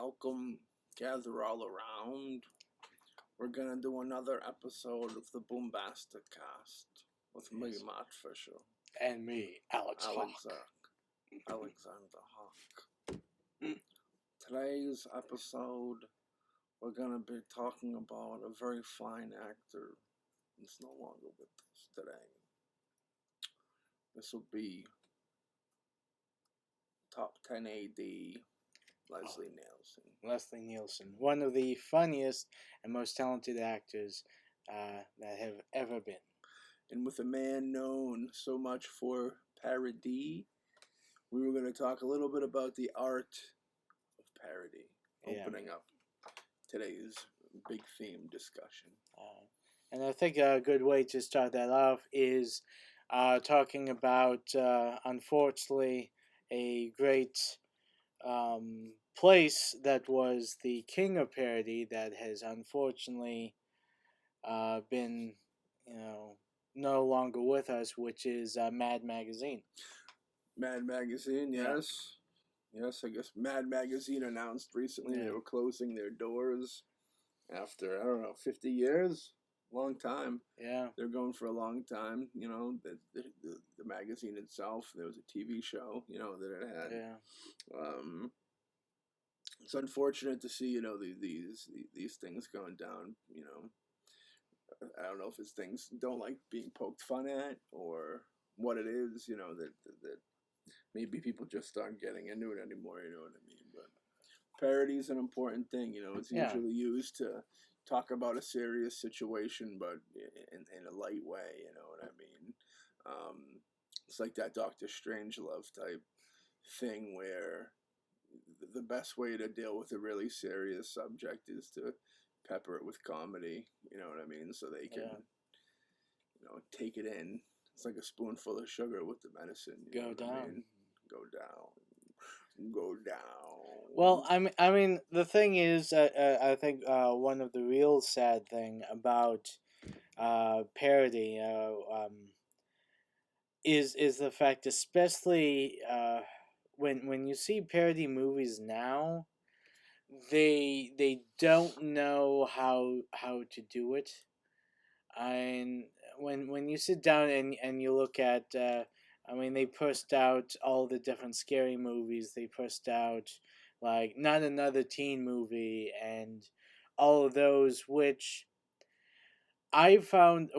welcome, gather all around. We're gonna do another episode of the BoomBastiCAST with me, Matt Fisher. And me, Alex Hawk. Alexander Hawk. Today's episode, we're gonna be talking about a very fine actor who's no longer with us today. This will be top 10 AD Leslie Neilson. Leslie Neilson, one of the funniest and most talented actors that have ever been. And with a man known so much for parody, we were going to talk a little bit about the art of parody, opening up today's big theme discussion. And I think a good way to start that off is talking about, unfortunately, a great place that was the king of parody that has unfortunately been, no longer with us, which is Mad Magazine. Mad Magazine, yes. Yeah. Yes, I guess Mad Magazine announced recently they were closing their doors after, 50 years? Long time. Yeah. They're going for a long time. The magazine itself, there was a TV show, that it had. Yeah. It's unfortunate to see, these things going down, I don't know if it's things don't like being poked fun at or what it is, that maybe people just aren't getting into it anymore, you know what I mean? But parody is an important thing, it's usually used to talk about a serious situation, but in a light way, you know what I mean? It's like that Dr. Strangelove type thing where the best way to deal with a really serious subject is to pepper it with comedy, you know what I mean? So they can, take it in. It's like a spoonful of sugar with the medicine. Go down. Go down. Go down. Well, I mean, the thing is, I think one of the real sad thing about parody is the fact, especially when you see parody movies now, they don't know how to do it. And when you sit down and you look at, they pushed out all the different scary movies. They pushed out like Not Another Teen Movie and all of those, which I found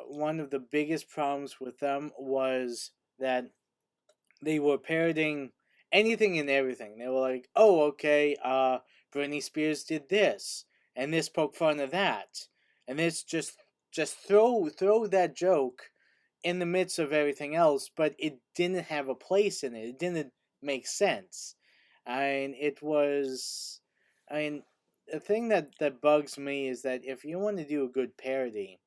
one of the biggest problems with them was that they were parodying anything and everything. They were like, oh, okay, Britney Spears did this, and this poked fun of that, and this just throw that joke in the midst of everything else, but it didn't have a place in it. It didn't make sense. The thing that bugs me is that if you want to do a good parody,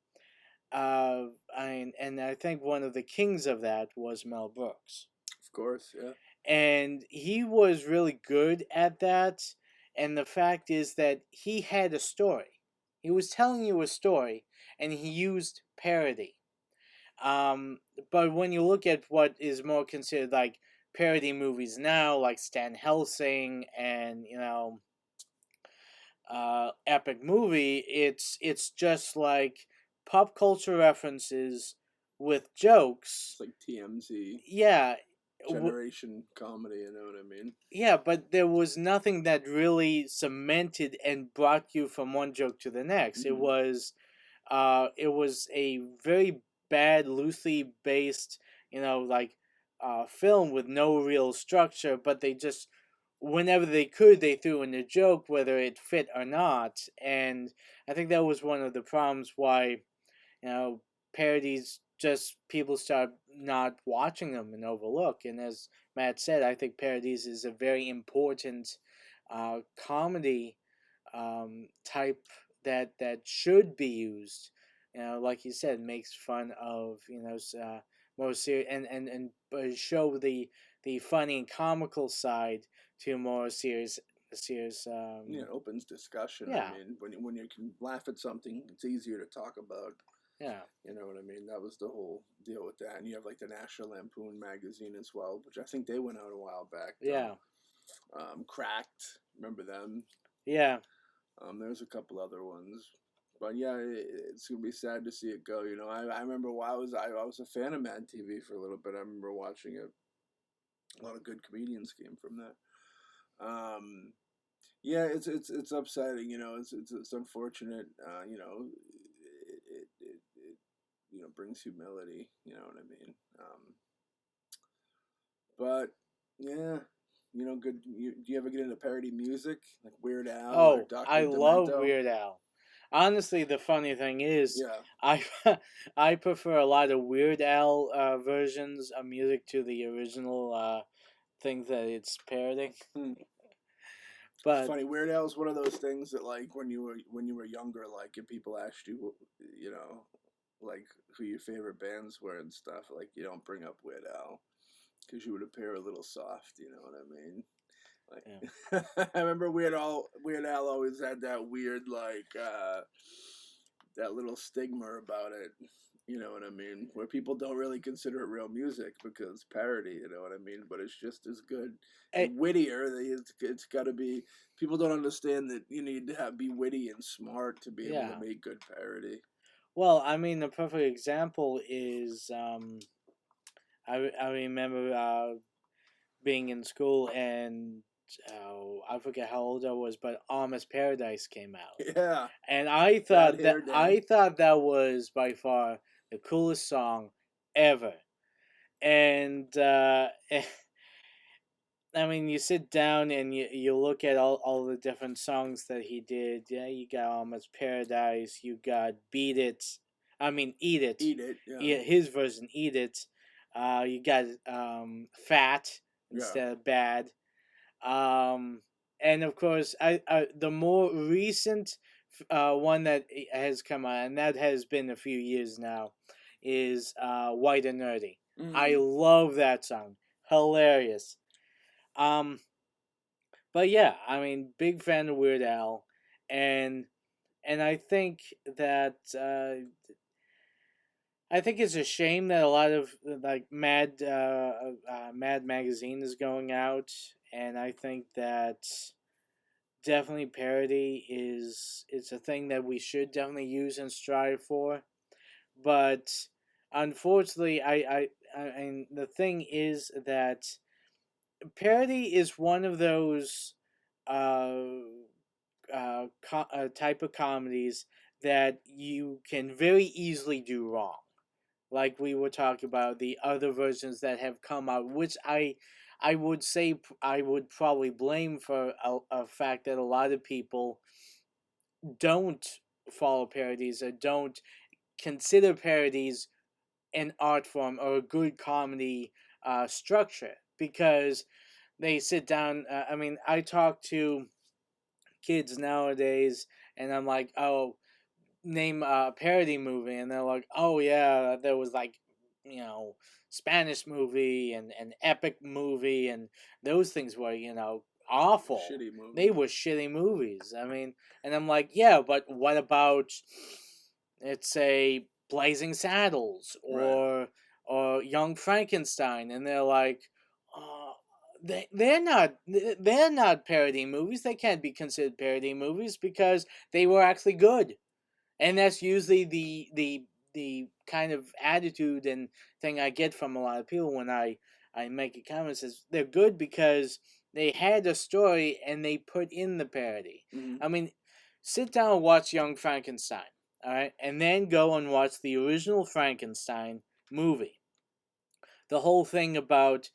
and I think one of the kings of that was Mel Brooks. Of course, yeah. And he was really good at that. And the fact is that he had a story. He was telling you a story, and he used parody. But when you look at what is more considered like parody movies now, like Stan Helsing and Epic Movie, it's just like pop culture references with jokes. It's like TMZ. Yeah. Generation comedy, you know what I mean? Yeah, but there was nothing that really cemented and brought you from one joke to the next. Mm-hmm. It was a very bad, loosely based, film with no real structure. But they just, whenever they could, they threw in a joke, whether it fit or not. And I think that was one of the problems why, parodies, just people start not watching them and overlook. And as Matt said, I think parodies is a very important comedy type that should be used. Like you said, makes fun of more serious and show the funny and comical side to more serious. It opens discussion. Yeah. I mean, when you can laugh at something, it's easier to talk about. Yeah. You know what I mean? That was the whole deal with that. And you have like the National Lampoon magazine as well, which I think they went out a while back. Yeah. Cracked. Remember them? Yeah. There's a couple other ones, but yeah, it's gonna be sad to see it go. You know, I remember while I was a fan of Mad TV for a little bit. I remember watching it. A lot of good comedians came from that. Yeah, it's upsetting. You know, it's unfortunate. You know, it you know brings humility. You know what I mean? But yeah, you know, good. Do you ever get into parody music like Weird Al or Oh, I Doctor love Demento? Weird Al. Honestly, the funny thing is, Yeah, I I prefer a lot of Weird Al versions of music to the original things that it's parodying. hmm. It's But funny. Weird Al is one of those things that, like, when you were younger, like, if people asked you, you know, like who your favorite bands were and stuff, like, you don't bring up Weird Al because you would appear a little soft. You know what I mean? yeah. Like, I remember Weird Al always had that weird, like, that little stigma about it. You know what I mean? Where people don't really consider it real music because parody. You know what I mean? But it's just as good Eh, and wittier. It's got to be. People don't understand that you need to be witty and smart to be able to yeah. make good parody. Well, I mean, the perfect example is I remember being in school and I forget how old I was, but Almost Paradise came out, Yeah, and Bad Hair Day. I thought that was by far the coolest song ever. And I mean, you sit down and you look at all the different songs that he did. Yeah, you got Almost Paradise. You got Beat It. I mean, Eat It. Eat it. Yeah, Yeah, his version, Eat It. You got Fat yeah. instead of Bad. Um, and of course, I the more recent one that has come out, and that has been a few years now, is White and Nerdy. I Mm. love that song. Hilarious. Um, but yeah, I mean, big fan of Weird Al, and I think that I think it's a shame that a lot of like Mad magazine is going out, and I think that definitely parody is it's a thing that we should definitely use and strive for, but unfortunately, and the thing is that parody is one of those uh, type of comedies that you can very easily do wrong. Like we were talking about the other versions that have come out, which I would say I would probably blame for a fact that a lot of people don't follow parodies or don't consider parodies an art form or a good comedy structure because they sit down. I mean, I talk to kids nowadays, and I'm like, "Oh, name a parody movie," and they're like, "Oh yeah, there was like, you know, Spanish movie and an epic movie, and those things were awful. Shitty They movie. were shitty movies." I mean, and I'm like, "Yeah, but what about, let's say, Blazing Saddles Right. or Young Frankenstein?" And they're like, uh, they're not parody movies. They can't be considered parody movies because they were actually good, and that's usually the kind of attitude and thing I get from a lot of people when I make a comment is they're good because they had a story and they put in the parody. Mm-hmm. I mean, sit down and watch Young Frankenstein, all right, and then go and watch the original Frankenstein movie. The whole thing about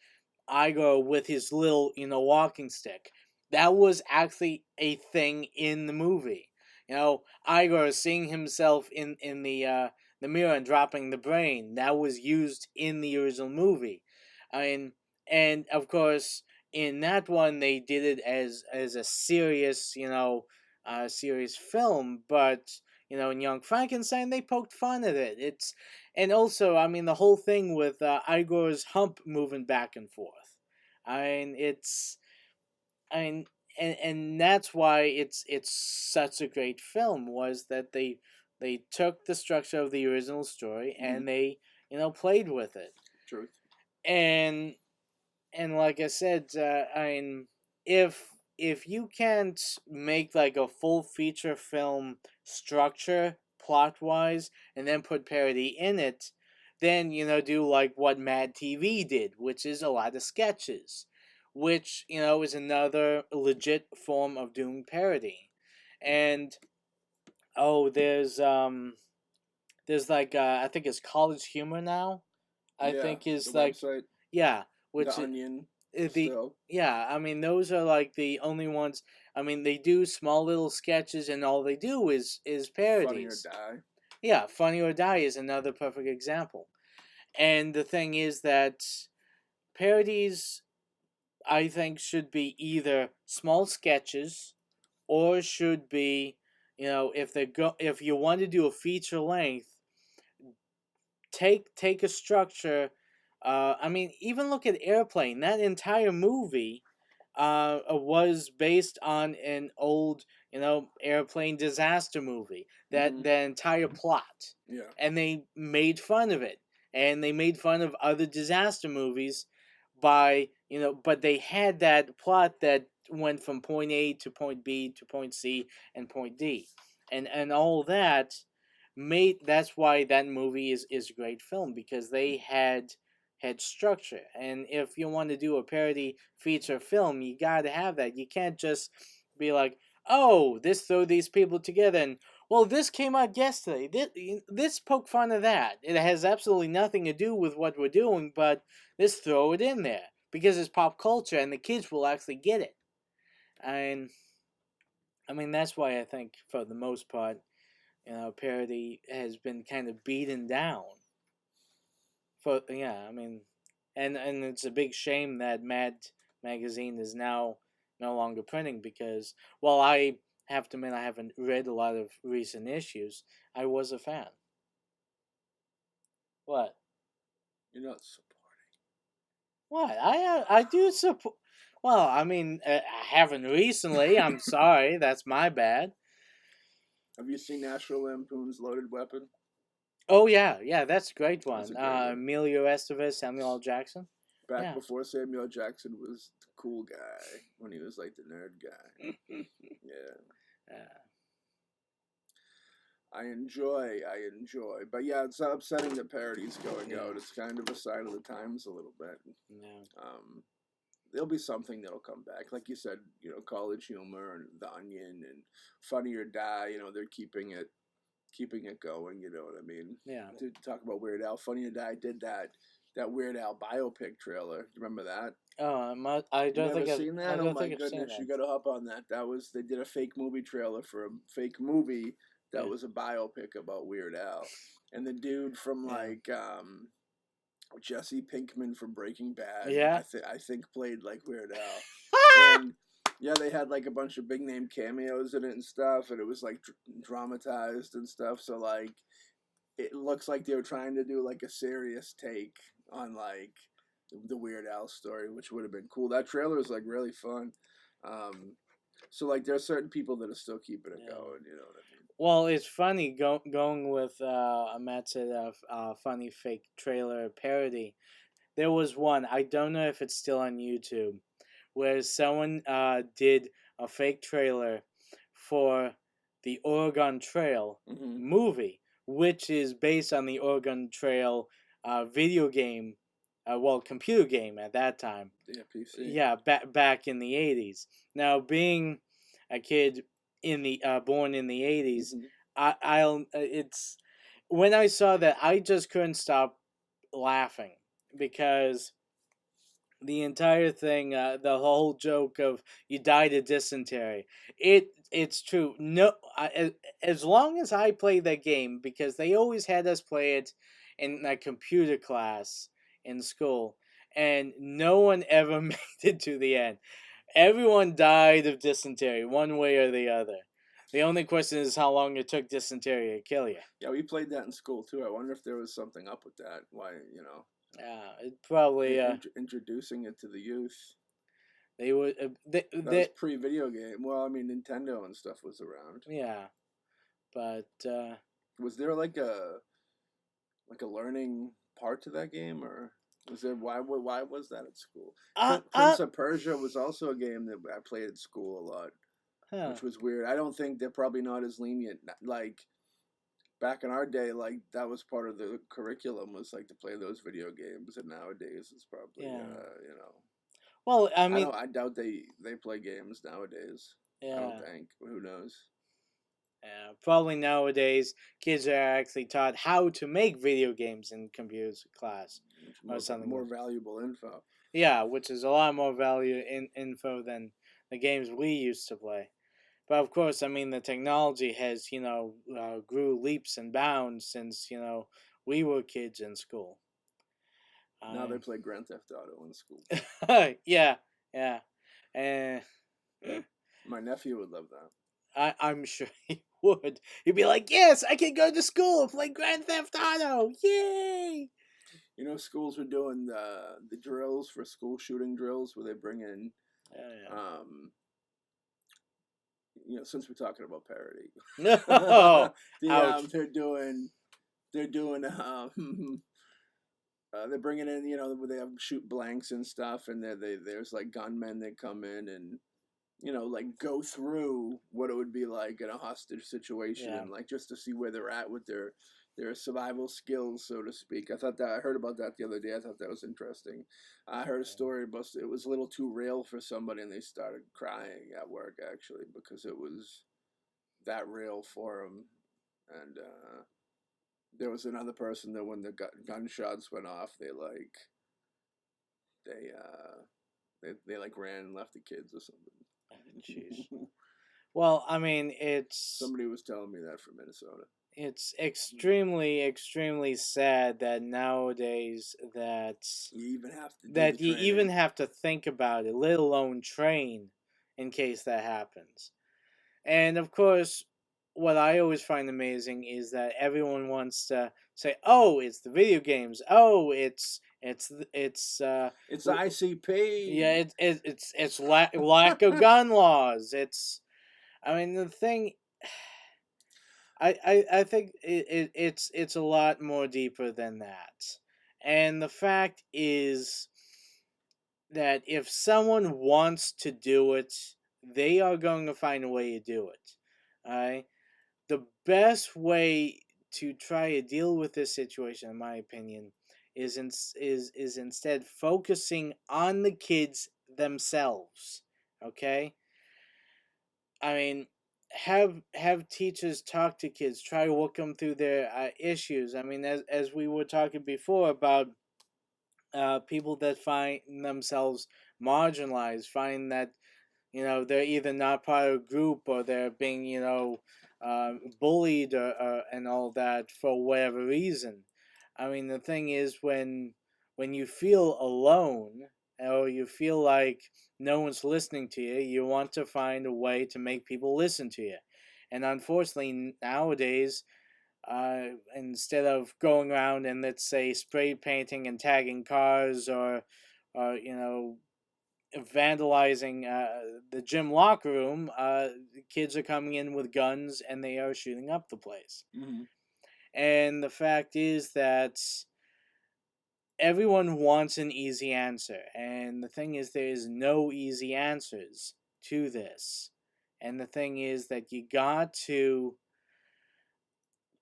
Igor with his little, walking stick. That was actually a thing in the movie. Igor seeing himself in the mirror and dropping the brain. That was used in the original movie. I mean, and of course, in that one they did it as a serious, serious film. But in Young Frankenstein they poked fun at it. And also, I mean, the whole thing with Igor's hump moving back and forth. I mean, I mean, and that's why it's such a great film was that they took the structure of the original story Mm-hmm. and they played with it. Truth. And like I said, I mean, if you can't make like a full feature film structure plot wise and then put parody in it, then do like what Mad TV did, which is a lot of sketches, which is another legit form of doing parody. And oh, there's like I think it's College Humor now. I Yeah, think the is like, website, yeah, the which Onion, the still yeah, I mean those are like the only ones. I mean they do small little sketches and all they do is Funny or parodies. Die. Yeah, Funny or Die is another perfect example. And the thing is that parodies, I think, should be either small sketches or should be, if you want to do a feature length, take a structure. I mean, even look at Airplane. That entire movie was based on an old, airplane disaster movie. Mm-hmm. That entire plot, Yeah. and they made fun of it, and they made fun of other disaster movies by, but they had that plot that went from point A to point B to point C and point D, and all that made that's why that movie is a great film, because they had structure. And if you want to do a parody feature film, you got to have that. You can't just be like, oh, this throw these people together, and well, this came out yesterday, this poke fun of that, it has absolutely nothing to do with what we're doing, but let's throw it in there because it's pop culture and the kids will actually get it. And I mean that's why I think for the most part, parody has been kind of beaten down. For yeah, I mean, and it's a big shame that Mad magazine is now no longer printing, because while I have to admit I haven't read a lot of recent issues, I was a fan. What? You're not supporting. What? I do support. Well, I mean, I haven't recently. I'm sorry, that's my bad. Have you seen National Lampoon's Loaded Weapon? Oh yeah, yeah, that's a great That's one. a great one. Emilio Estevez, Samuel L. Jackson. Back Yeah. before Samuel Jackson was the cool guy, when he was like the nerd guy. Yeah. Yeah. I enjoy. But yeah, it's upsetting that parody's going Yeah. out. It's kind of a sign of the times a little bit. Yeah. Um, there'll be something that'll come back. Like you said, College Humor and The Onion and Funny or Die, they're keeping it going, you know what I mean? Yeah. To talk about Weird Al, Funny or Die did that Weird Al biopic trailer. Do you remember that? Oh, I You don't never think seen I that? Oh don't my think I've seen goodness, you that. gotta hop on that. They did a fake movie trailer for a fake movie that Yeah. was a biopic about Weird Al. And the dude from Yeah. like Jesse Pinkman from Breaking Bad, Yeah. I think played like Weird Al. And yeah, they had like a bunch of big name cameos in it and stuff, and it was like dramatized and stuff. So like, it looks like they were trying to do like a serious take on like the Weird Al story, which would have been cool. That trailer is like really fun. Um, so like, there are certain people that are still keeping it Yeah. going. You know what I mean? Well, it's funny going with Matt said funny fake trailer parody. There was one, I don't know if it's still on YouTube, where someone did a fake trailer for the Oregon Trail Mm-hmm. movie, which is based on the Oregon Trail video game, well, computer game at that time. Yeah, PC. Yeah, back in the 80s. Now, being a kid in the born in the 80s, Mm-hmm. I'll it's when I saw that, I just couldn't stop laughing, because the entire thing, the whole joke of you died of dysentery, it's true. No, as long as I played that game, because they always had us play it in a computer class in school, and no one ever made it to the end. Everyone died of dysentery, one way or the other. The only question is how long it took dysentery to kill you. Yeah, we played that in school too. I wonder if there was something up with that. Why, Yeah, it probably introducing it to the youth. they would That was pre-video game. Well, I mean, Nintendo and stuff was around. yeah, but Was there like a learning part to that game, or? Was there why was that at school? Uh, uh, Prince of Persia was also a game that I played at school a lot, huh. which was weird. I don't think they're probably not as lenient. Like back in our day, like that was part of the curriculum was like to play those video games, and nowadays it's probably Yeah. you know Well, I I mean, don't I doubt they play games nowadays. I don't yeah. think. Who knows? Yeah, probably nowadays kids are actually taught how to make video games in computers class It's or something. more valuable info. Yeah, which is a lot more value in info than the games we used to play. But of course, I mean the technology has grew leaps and bounds since we were kids in school. Now they I play Grand Theft Auto in school. yeah, yeah, and My nephew would love that. I'm sure he would. He'd be like, "Yes, I can go to school and play Grand Theft Auto! Yay!" You know, schools were doing the drills for school shooting drills where they bring in, Oh, um, since we're talking about parody, yeah. No, ouch. they're doing they're bringing in where they have shoot blanks and stuff, and there's like gunmen that come in and like go through what it would be like in a hostage situation Yeah. and like just to see where they're at with their survival skills, so to speak. I heard about that the other day. I thought that was interesting. I heard a story about it was a little too real for somebody, and they started crying at work actually because it was that real for them. And there was another person that when the gunshots went off, they they like ran and left the kids or something. Jeez. Well, I mean, Somebody was telling me that from Minnesota. it's extremely, extremely sad that nowadays You even have to do the that you even training. have to think about it, let alone train in case that happens. And of course, what I always find amazing is that everyone wants to say, "Oh, it's the video games. Oh, It's ICP. yeah, it's lack of gun laws. It's I mean the thing I think it's a lot more deeper than that. And the fact is that if someone wants to do it, they are going to find a way to do it. Alright? The best way to try to deal with this situation, in my opinion, is instead focusing on the kids themselves. Okay? I mean, have teachers talk to kids, try to work them through their issues. I mean, as we were talking before about people that find themselves marginalized, find that they're either not part of a group or they're being bullied or and all that for whatever reason. I mean, the thing is when you feel alone or you feel like no one's listening to you, you want to find a way to make people listen to you. And unfortunately, nowadays, instead of going around and let's say spray painting and tagging cars or vandalizing the gym locker room, kids are coming in with guns and they are shooting up the place. Mm-hmm. And the fact is that everyone wants an easy answer. And the thing is, there is no easy answers to this. And the thing is that you got to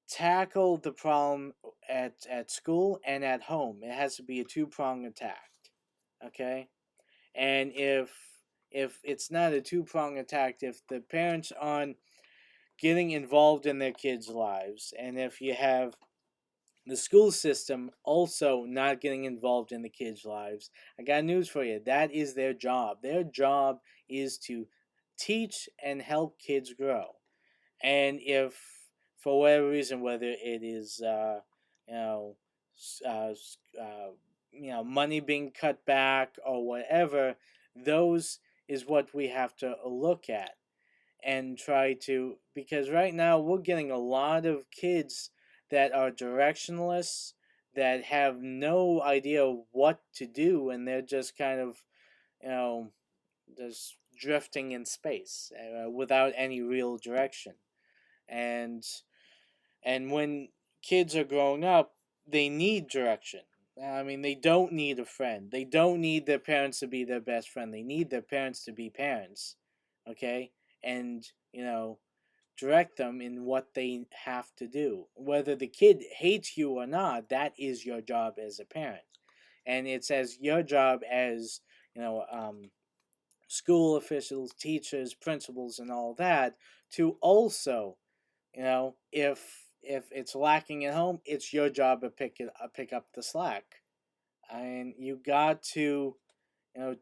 tackle the problem at school and at home. It has to be a two-pronged attack. Okay? And if it's not a two-pronged attack, if the parents aren't getting involved in their kids' lives, and if you have the school system also not getting involved in the kids' lives, I got news for you. That is their job. Their job is to teach and help kids grow. And if for whatever reason, whether it is you know uh, uh, money being cut back or whatever, those is what we have to look at and try to, because right now we're getting a lot of kids that are directionless, that have no idea what to do, and they're just kind of you know just drifting in space without any real direction. And and when kids are growing up, they need direction. I mean, they don't need a friend. They don't need their parents to be their best friend. They need their parents to be parents, okay? And, direct them in what they have to do. Whether the kid hates you or not, that is your job as a parent. And it's as your job as, you know, um, school officials, teachers, principals, and all that to also, if it's lacking at home, it's your job to pick up the slack, and you got to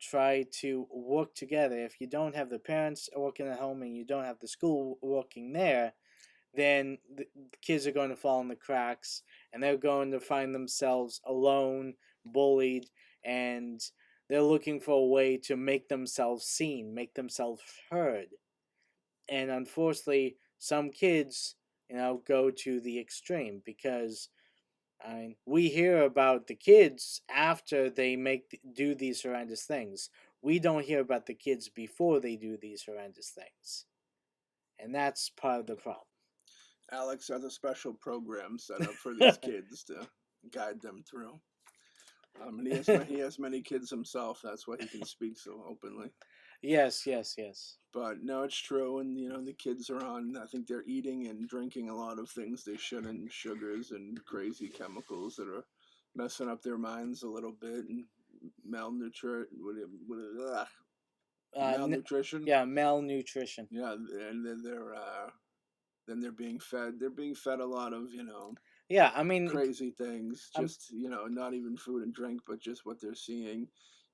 try to work together. If you don't have the parents working at home and you don't have the school working there, then the kids are going to fall in the cracks, and they're going to find themselves alone, bullied, and they're looking for a way to make themselves seen, make themselves heard. And unfortunately, some kids, go to the extreme because we hear about the kids after they do these horrendous things. We don't hear about the kids before they do these horrendous things, and that's part of the problem. Alex has a special program set up for these kids to guide them through. And he has many kids himself. That's why he can speak so openly. Yes, yes, yes. But no, it's true. And the kids are on. I think they're eating and drinking a lot of things they shouldn't, sugars and crazy chemicals that are messing up their minds a little bit, and malnutrition. Malnutrition. Yeah, malnutrition. Yeah, and then they're being fed. They're being fed a lot of Yeah, I mean, crazy things. Just not even food and drink, but just what they're seeing.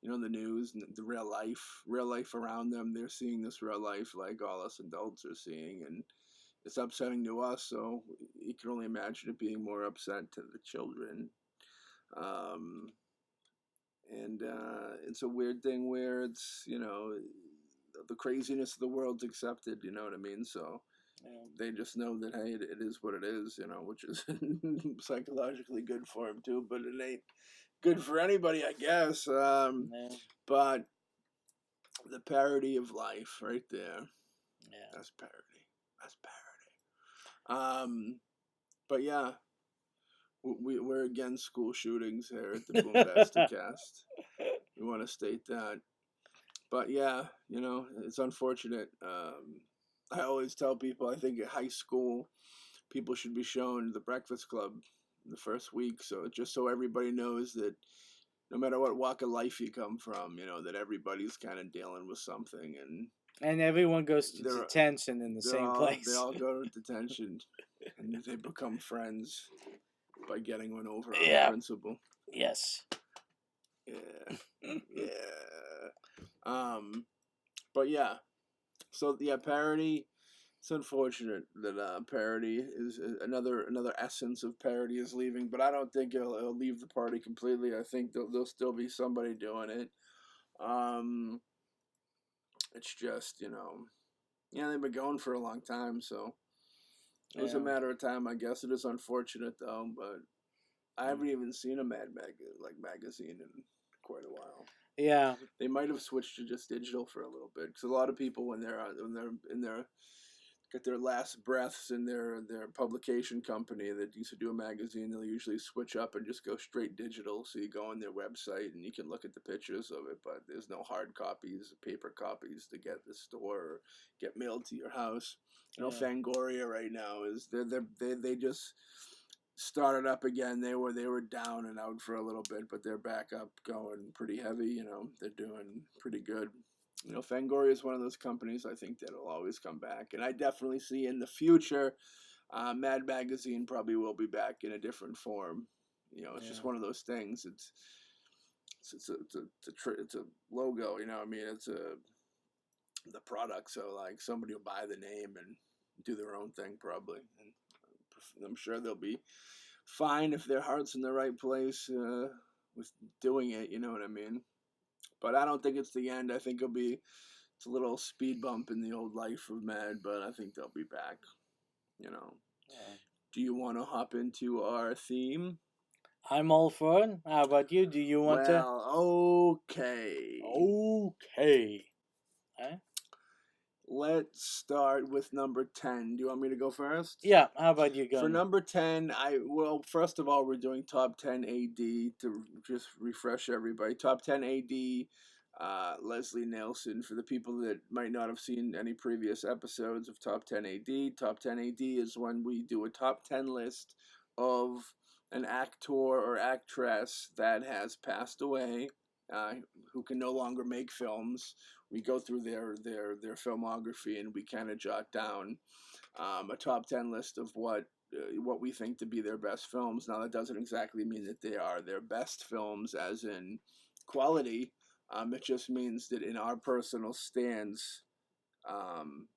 The news and the real life around them. They're seeing this real life like all us adults are seeing, and it's upsetting to us. So you can only imagine it being more upset to the children. Um, and it's a weird thing where it's the craziness of the world's accepted. You know what I mean? So they just know that hey, it is what it is, which is psychologically good for them too. But it ain't good for anybody, I guess. But the parody of life, right there. Yeah, That's parody. That's parody. But yeah, we're against school shootings here at the BoomBastiCAST. We want to state that. But yeah, it's unfortunate. I always tell people I think at high school people should be shown The Breakfast Club the first week, so everybody knows that no matter what walk of life you come from, that everybody's kind of dealing with something, and everyone goes to detention in the same place. They all go to detention, and they become friends by getting one over on the principal. Yes. Yeah. Yeah. But yeah. So yeah, parody. It's unfortunate that parody is another essence of parody is leaving, but I don't think it'll leave the party completely. I think there'll still be somebody doing it. It's just they've been going for a long time, so it was a matter of time. I guess it is unfortunate though, but I haven't even seen a magazine in quite a while. Yeah, they might have switched to just digital for a little bit because a lot of people when they're in their get their last breaths in their publication company that used to do a magazine, they'll usually switch up and just go straight digital. So you go on their website and you can look at the pictures of it, but there's no hard copies, paper copies to get at the store or get mailed to your house. Fangoria right now is they just started up again. They were down and out for a little bit, but they're back up going pretty heavy. They're doing pretty good. Fangoria is one of those companies I think that'll always come back, and I definitely see in the future, Mad Magazine probably will be back in a different form. It's just one of those things. It's a logo. I mean, it's the product. So like somebody will buy the name and do their own thing probably, and I'm sure they'll be fine if their heart's in the right place with doing it. You know what I mean? But I don't think it's the end. I think it's a little speed bump in the old life of Mad, but I think they'll be back. Yeah. Do you want to hop into our theme? I'm all for it. How about you? Do you want to? Okay. Okay. Huh? let's start with number 10. Do you want me to go first? Yeah, how about you For going? number 10, first of all, we're doing top 10 AD to just refresh everybody. Top 10 AD, Leslie Neilson. For the people that might not have seen any previous episodes of Top 10 AD, Top 10 AD is when we do a top 10 list of an actor or actress that has passed away, uh, who can no longer make films. We go through their filmography and we kind of jot down a top 10 list of what we think to be their best films. Now, that doesn't exactly mean that they are their best films, as in quality. It just means that in our personal stance, um,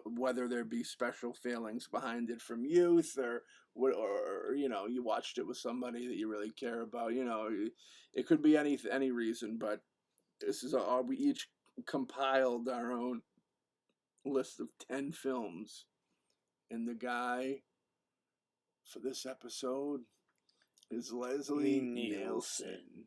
whether there be special feelings behind it from youth, or you watched it with somebody that you really care about. It could be any reason, but this is we each compiled our own list of 10 films, and the guy for this episode is Leslie Neilson,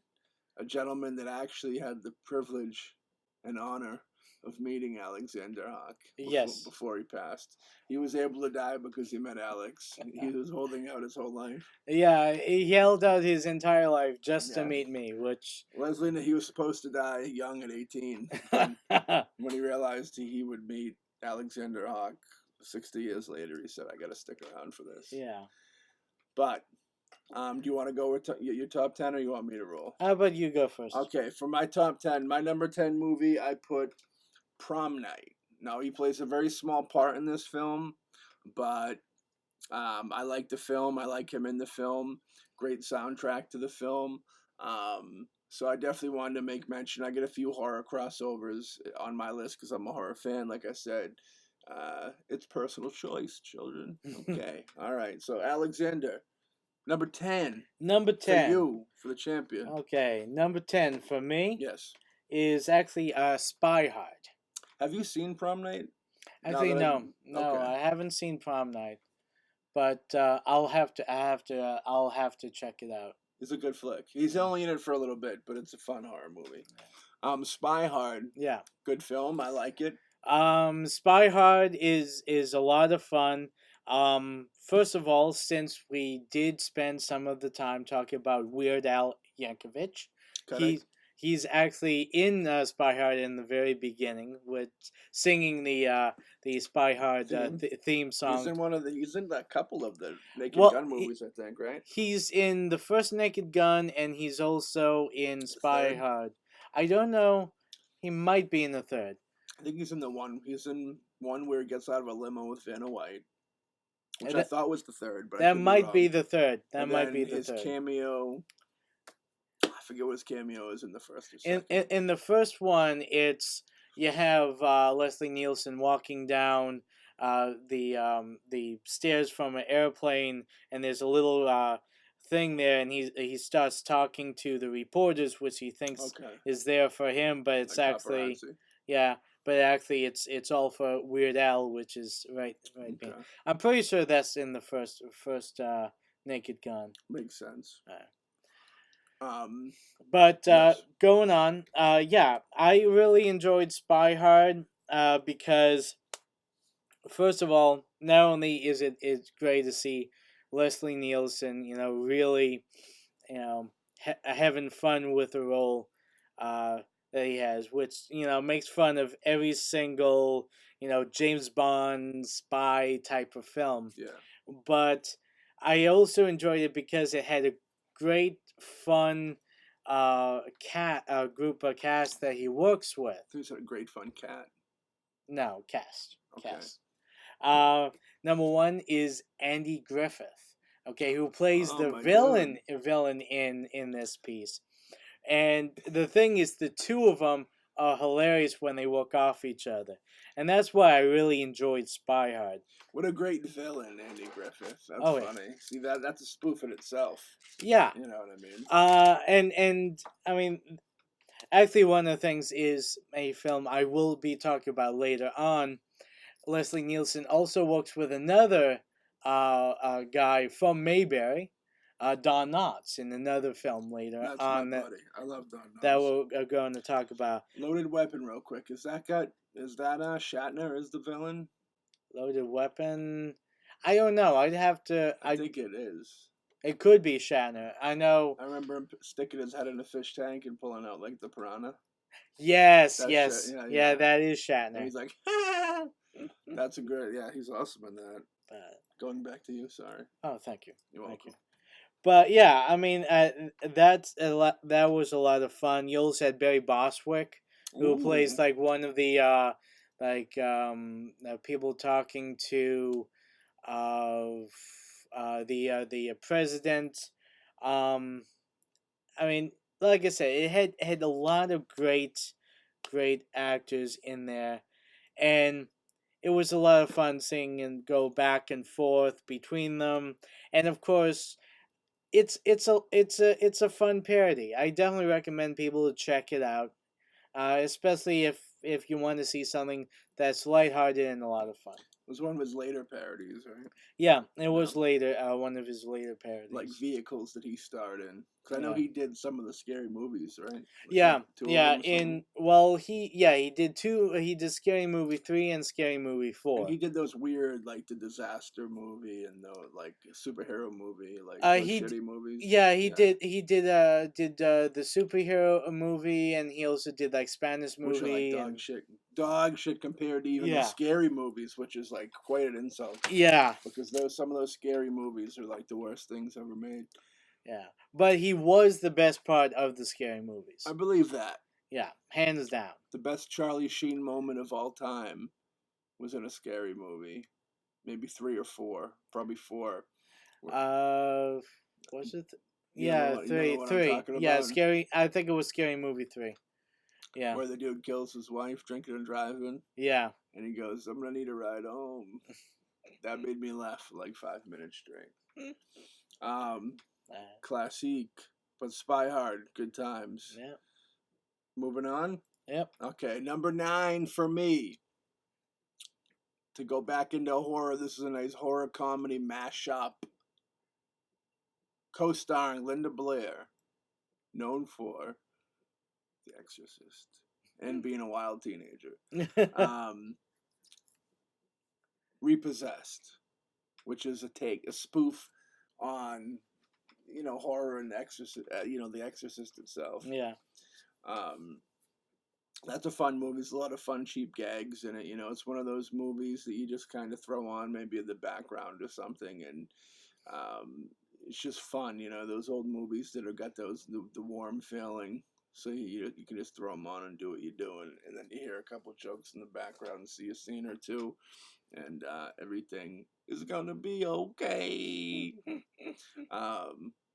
a gentleman that actually had the privilege and honor of meeting Alexander Hawk before he passed. He was able to die because he met Alex. He was holding out his whole life. Yeah, he held out his entire life just to meet me, which... Leslie, he was supposed to die young at 18. When he realized he would meet Alexander Hawk 60 years later, he said, I got to stick around for this. Yeah. But do you want to go with your top 10, or you want me to roll? How about you go first? Okay, for my top 10, my number 10 movie, I put Prom Night. Now, he plays a very small part in this film, but I like the film. I like him in the film. Great soundtrack to the film. So I definitely wanted to make mention. I get a few horror crossovers on my list because I'm a horror fan, like I said. It's personal choice, children. Okay. All right. So, Alexander, number 10. Number 10. For you, for the champion. Okay. Number 10 for me. Yes. Is actually Spy Hard. Have you seen Prom Night? Actually, no. Okay. I haven't seen Prom Night, but I'll have to check it out. It's a good flick. He's only in it for a little bit, but it's a fun horror movie. Spy Hard. Yeah. Good film. I like it. Spy Hard is a lot of fun. First of all, since we did spend some of the time talking about Weird Al Yankovic, he's actually in Spy Hard in the very beginning with singing the Spy Hard theme song. He's in a couple of the Naked Gun movies, I think, right? He's in the first Naked Gun, and he's also in Spy Hard. I don't know. He might be in the third. I think he's in the one. He's in one where he gets out of a limo with Vanna White, which I thought was the third, but that might be the third. That might be the his third. Cameo. I forget what his cameo is in the first or second. In the first one, you have Leslie Neilson walking down the stairs from an airplane, and there's a little thing there, and he starts talking to the reporters, which he thinks is there for him, but it's like actually paparazzi. But actually it's all for Weird Al, which is right. Okay. I'm pretty sure that's in the first Naked Gun. Makes sense. But going on, I really enjoyed Spy Hard because, first of all, not only is it's great to see Leslie Neilson, really, having fun with the role that he has, which, makes fun of every single, James Bond spy type of film. Yeah. But I also enjoyed it because it had a great, fun group of cast that he works with. He's a great fun cat. No, cast. Okay. Cast. Number one is Andy Griffith. Okay, who plays the villain in this piece. And the thing is, the two of them are hilarious when they work off each other. And that's why I really enjoyed Spy Hard. What a great villain, Andy Griffith. That's funny. Yeah. See, that's a spoof in itself. Yeah. You know what I mean? And I mean, actually one of the things is a film I will be talking about later on. Leslie Neilson also works with another guy from Mayberry, Don Knotts, in another film later on. That's my buddy. I love Don Knotts. That we're going to talk about. Loaded Weapon, real quick. Is that got Is that Shatner is the villain? Loaded Weapon. I don't know. I'd have to. I think it is. It could be Shatner. I know. I remember him sticking his head in a fish tank and pulling out like the piranha. Yes, That's yes, yeah, yeah. yeah. That is And Shatner. he's like, that's a great. Yeah, he's awesome in that. But, Going back to you, sorry. oh, thank you. You're Thank you. welcome. But yeah, I mean, that's a lot. That was a lot of fun. You also had Barry Bostwick, who plays Ooh. like one of the people talking to of the president. Um, I mean, like I said, it had a lot of great actors in there, and it was a lot of fun seeing and go back and forth between them, and of course it's a fun parody. I definitely recommend people to check it out, especially if you want to see something that's lighthearted and a lot of fun. It was one of his later parodies, right? Yeah, it was later, one of his later parodies. Like vehicles that he starred in. Because I know Yeah. he did some of the scary movies, right? Like Yeah, two yeah. of them He did two. He did Scary Movie 3 and Scary Movie 4. And he did those weird, like the disaster movie and the like superhero movie, like those shitty movies. Yeah, he did. He did the superhero movie, and he also did like Spanish movie. Which are like and dog shit compared to even the Yeah. scary movies, which is like quite an insult. Yeah, Because some of those scary movies are like the worst things ever made. yeah. But he was the best part of the scary movies. I believe that. Yeah, hands down. The best Charlie Sheen moment of all time was in a scary movie. Maybe 3 or 4. Probably 4. Was it? You know Yeah, what, three, you know what three. I'm talking Yeah, about? scary. I think it was Scary Movie 3. Yeah. Where the dude kills his wife drinking and driving. Yeah. And he goes, I'm going to need a ride home. That made me laugh for like 5 minutes straight. Classic, but Spy Hard, good times. Yeah. Moving on? Yep. Okay, number 9 for me. To go back into horror, this is a nice horror comedy mashup. Co-starring Linda Blair, known for The Exorcist and being a wild teenager. Repossessed, which is a spoof on, horror and Exorcist, The Exorcist itself. Yeah. That's a fun movie. There's a lot of fun, cheap gags in it. It's one of those movies that you just kind of throw on maybe in the background or something, and it's just fun. Those old movies that have got the warm feeling. So you can just throw them on and do what you're doing, and then you hear a couple jokes in the background and see a scene or two, and everything is gonna be okay.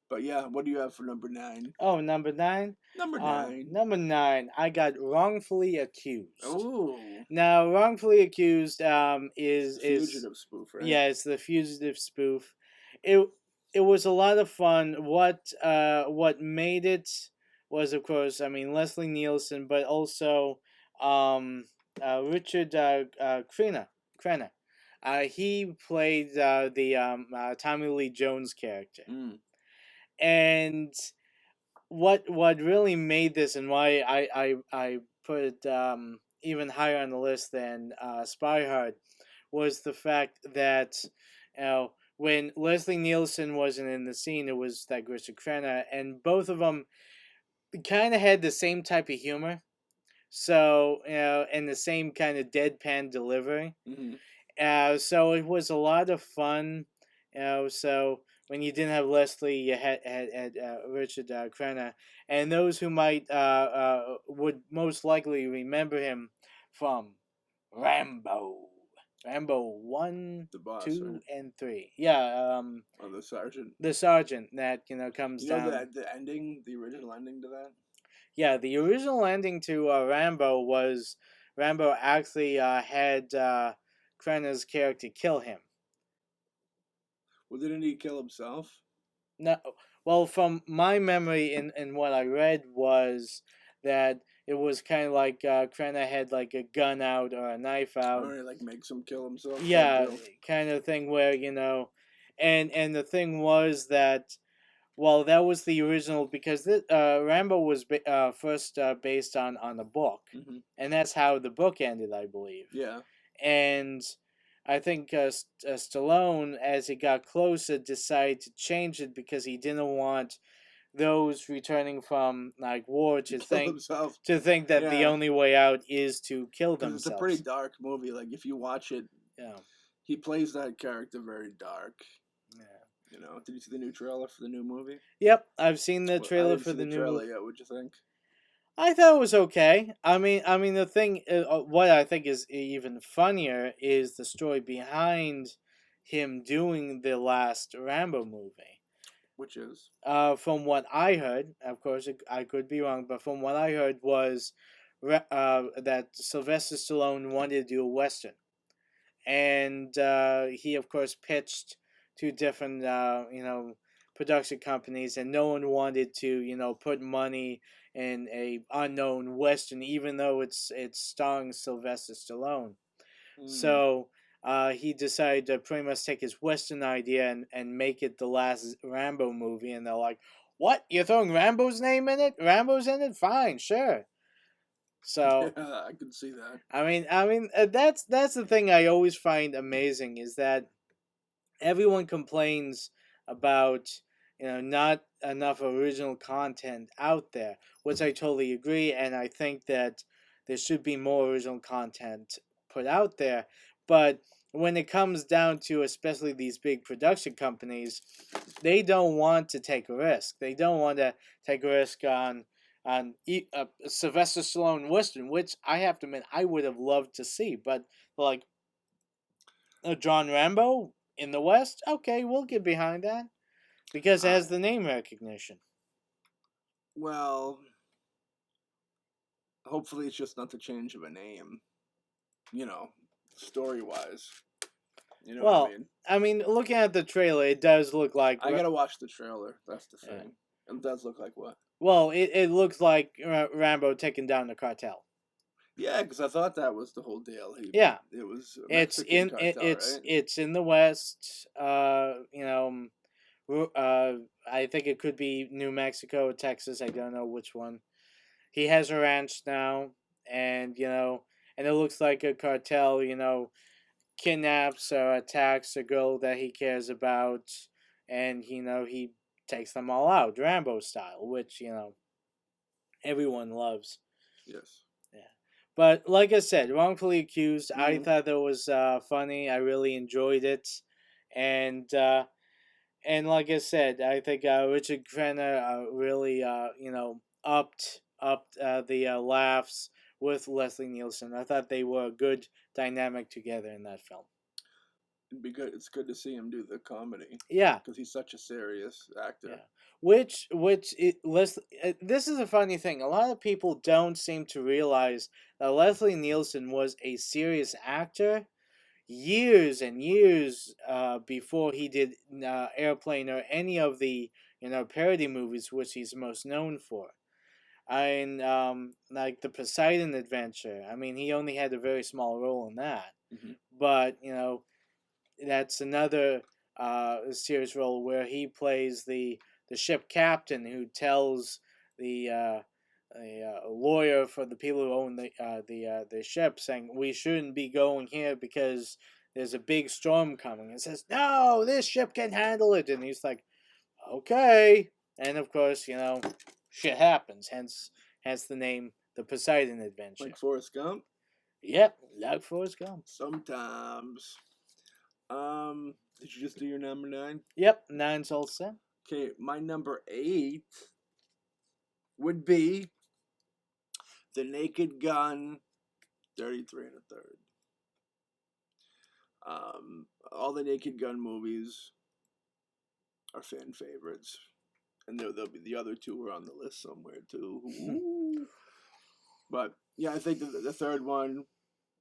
But yeah, what do you have for number 9? Oh, number 9. Number 9. Number 9. I got Wrongfully Accused. Oh. Now, Wrongfully Accused is Fugitive spoof, right? Yeah, it's the fugitive spoof. It was a lot of fun. What made it was, of course, I mean, Leslie Nielsen, but also Richard Crenna. He played the Tommy Lee Jones character. And what really made this, and why I put it even higher on the list than Spy Hard, was the fact that when Leslie Nielsen wasn't in the scene, it was that Richard Crenna, and both of them kind of had the same type of humor, so and the same kind of deadpan delivery. So it was a lot of fun. So when you didn't have Leslie, you had Richard Crenna, and those who might would most likely remember him from Rambo. Rambo 1, The boss, 2, right? and 3. Yeah. The sergeant. The sergeant that comes down. The ending, the original ending to that. Yeah, the original ending to Rambo was Rambo actually had Krenna's character kill him. Well, didn't he kill himself? No, well, from my memory and what I read was that it was kind of like Krenna had like a gun out or a knife out. Or like makes him kill himself. Yeah, kind of thing where and the thing was that Well, that was the original because Rambo was first based on a book, Mm-hmm. and that's how the book ended, I believe. Yeah. And I think Stallone, as he got closer, decided to change it because he didn't want those returning from like war To to kill think himself. that the Yeah. only way out is to kill Because it's a pretty themselves. dark movie. Like if you watch it, Yeah. he plays that character very dark. Yeah. You know, did you see the new trailer for the new movie? Yep, I've seen the Well, I trailer didn't for see the the new trailer movie. yet. What'd you think? I thought it was okay. I mean, the thing, what I think is even funnier is the story behind him doing the last Rambo movie. Which is? From what I heard, of course, I could be wrong, but from what I heard was that Sylvester Stallone wanted to do a western, and he, of course, pitched to different, production companies, and no one wanted to, put money in a unknown western, even though it's starring Sylvester Stallone. Mm. So he decided to pretty much take his Western idea and make it the last Rambo movie. And they're like, "What? You're throwing Rambo's name in it? Rambo's in it? Fine, sure." Yeah, So I can see that. that's the thing I always find amazing is that everyone complains about not enough original content out there, which I totally agree, and I think that there should be more original content put out there. But when it comes down to especially these big production companies, they don't want to take a risk. They don't want to take a risk on Sylvester Stallone Western, which I have to admit I would have loved to see, but like John Rambo in the West, okay, we'll get behind that because it I has the name recognition. well, hopefully it's just not the change of a name. You know, story wise. You know what I Well, mean? I mean, looking at the trailer, it does look like. I gotta watch the trailer. That's the Yeah. thing. It does look like what? Well, it looks like Rambo taking down the cartel. Yeah, because I thought that was the whole deal. Yeah, It was a it's Mexican in it, cartel, right? it's in the West. I think it could be New Mexico or Texas. I don't know which one. He has a ranch now, and and it looks like a cartel. Kidnaps or attacks a girl that he cares about, and he takes them all out, Rambo style, which everyone loves. Yes. Yeah, but like I said, wrongfully accused. I Mm. thought that was funny. I really enjoyed it, and like I said, I think Richard Crenna really upped the laughs with Leslie Nielsen. I thought they were a good dynamic together in that film. It'd be good. It's good to see him do the comedy Yeah, because he's such a serious actor. yeah. This is a funny thing. A lot of people don't seem to realize that Leslie Nielsen was a serious actor years and years before he did Airplane or any of the parody movies which he's most known for. Like the Poseidon Adventure. I mean, he only had a very small role in that, Hmm. but that's another serious role where he plays the ship captain who tells the lawyer for the people who own the ship, saying we shouldn't be going here because there's a big storm coming. And says, no, this ship can handle it. And he's like, okay. And of course, shit happens. Hence the name, the Poseidon Adventure. Like Forrest Gump. Yep, like Forrest Gump. Sometimes. Did you just do your number 9? Yep, nine's all set. Okay, my number 8 would be The Naked Gun, 33 and a third. All the Naked Gun movies are fan favorites, and there'll be the other two are on the list somewhere too. Ooh. But yeah, I think the third one,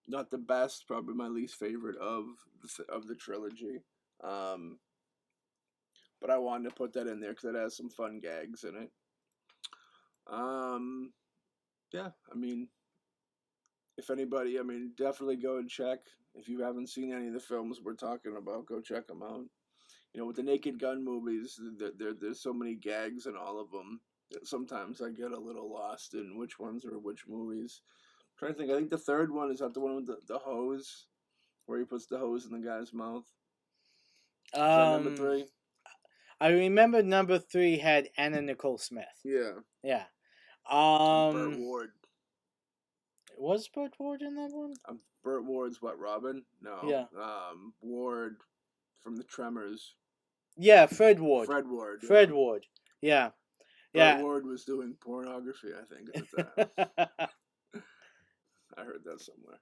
not the best, probably my least favorite of the trilogy. Um, but I wanted to put that in there because it has some fun gags in it. Um, yeah, I mean, if anybody, I mean, definitely go and check. If you haven't seen any of the films we're talking about, go check them out. With the Naked Gun movies, there's so many gags in all of them that sometimes I get a little lost in which ones are which movies. I'm trying to think, I think the third one is that the one with the hose, where he puts the hose in the guy's mouth. Is that number Um, 3? I remember number 3 had Anna Nicole Smith. Yeah. Yeah. And Burt Ward. Was Burt Ward in that one? Burt Ward's what, Robin? No. Yeah. Ward from the Tremors. Yeah, Fred Ward. Fred Ward. Fred Yeah. Ward. Yeah. Burt Ward was doing pornography, I think, at the time. I heard that somewhere.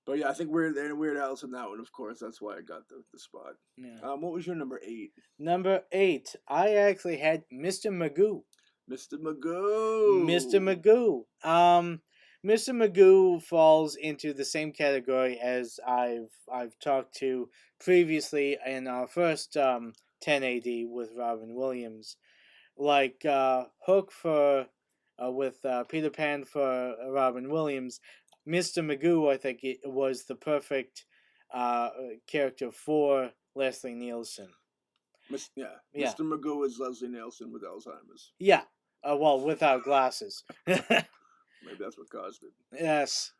But yeah, I think Weird Al's in that one, of course. That's why I got the spot. Yeah. What was your number 8? Number 8, I actually had Mr. Magoo. Mr. Magoo. Mr. Magoo. Mr. Magoo falls into the same category as I've talked to previously in our first 10AD with Robin Williams, like Hook for with Peter Pan for Robin Williams. Mr. Magoo, I think it was the perfect character for Leslie Nielsen. Yeah. Mr. Magoo is Leslie Neilson with Alzheimer's. Yeah. Well, without glasses. Maybe that's what caused it. Yes.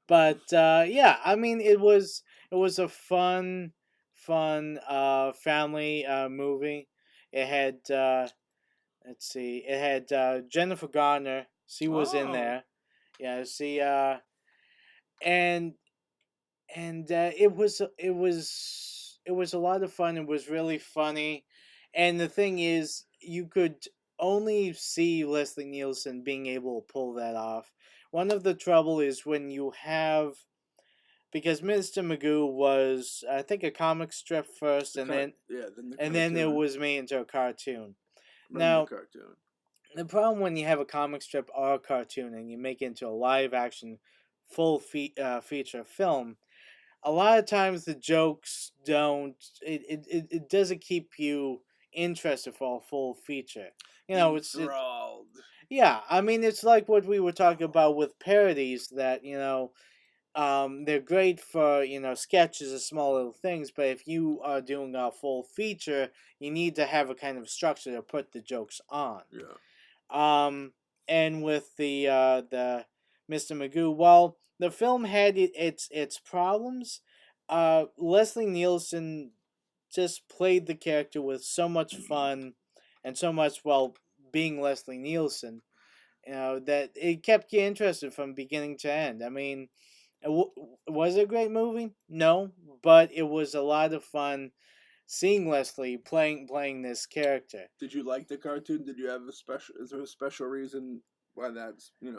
But yeah, I mean, it was a fun family movie. It had let's see, it had Jennifer Garner. She was in there. Yeah, she and it was a lot of fun. It was really funny, and the thing is, you could only see Leslie Nielsen being able to pull that off. One of the trouble is when you have, because Mr. Magoo was, I think, a comic strip first, then it was made into a cartoon. Now, the problem when you have a comic strip or a cartoon and you make it into a live action full feature film, a lot of times the jokes don't, it doesn't keep you interested for a full feature. Enthralled. Yeah, I mean, it's like what we were talking about with parodies that, they're great for, sketches and small little things, but if you are doing a full feature, you need to have a kind of structure to put the jokes on. Yeah. And with the Mr. Magoo, well, the film had its problems. Leslie Nielsen just played the character with so much fun and so much, well, being Leslie Nielsen, that it kept you interested from beginning to end. I mean, was it a great movie? No, but it was a lot of fun seeing Leslie playing this character. Did you like the cartoon? Did you have is there a special reason why that's, has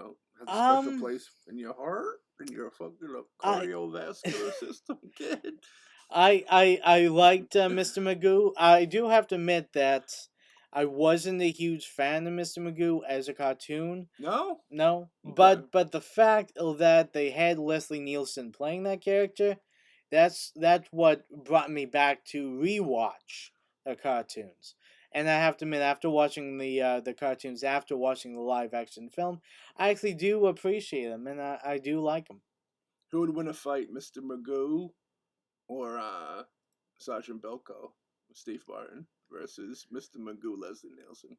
a special place in your heart? In your fucking cardiovascular system, kid? I liked Mr. Magoo. I do have to admit that I wasn't a huge fan of Mr. Magoo as a cartoon. No? Okay. But the fact that they had Leslie Nielsen playing that character, that's what brought me back to rewatch the cartoons. And I have to admit, after watching the cartoons, after watching the live action film, I actually do appreciate them, and I do like them. Who would win a fight, Mr. Magoo or Sergeant Bilko, Steve Martin, versus Mr. Magoo, Leslie Nielsen?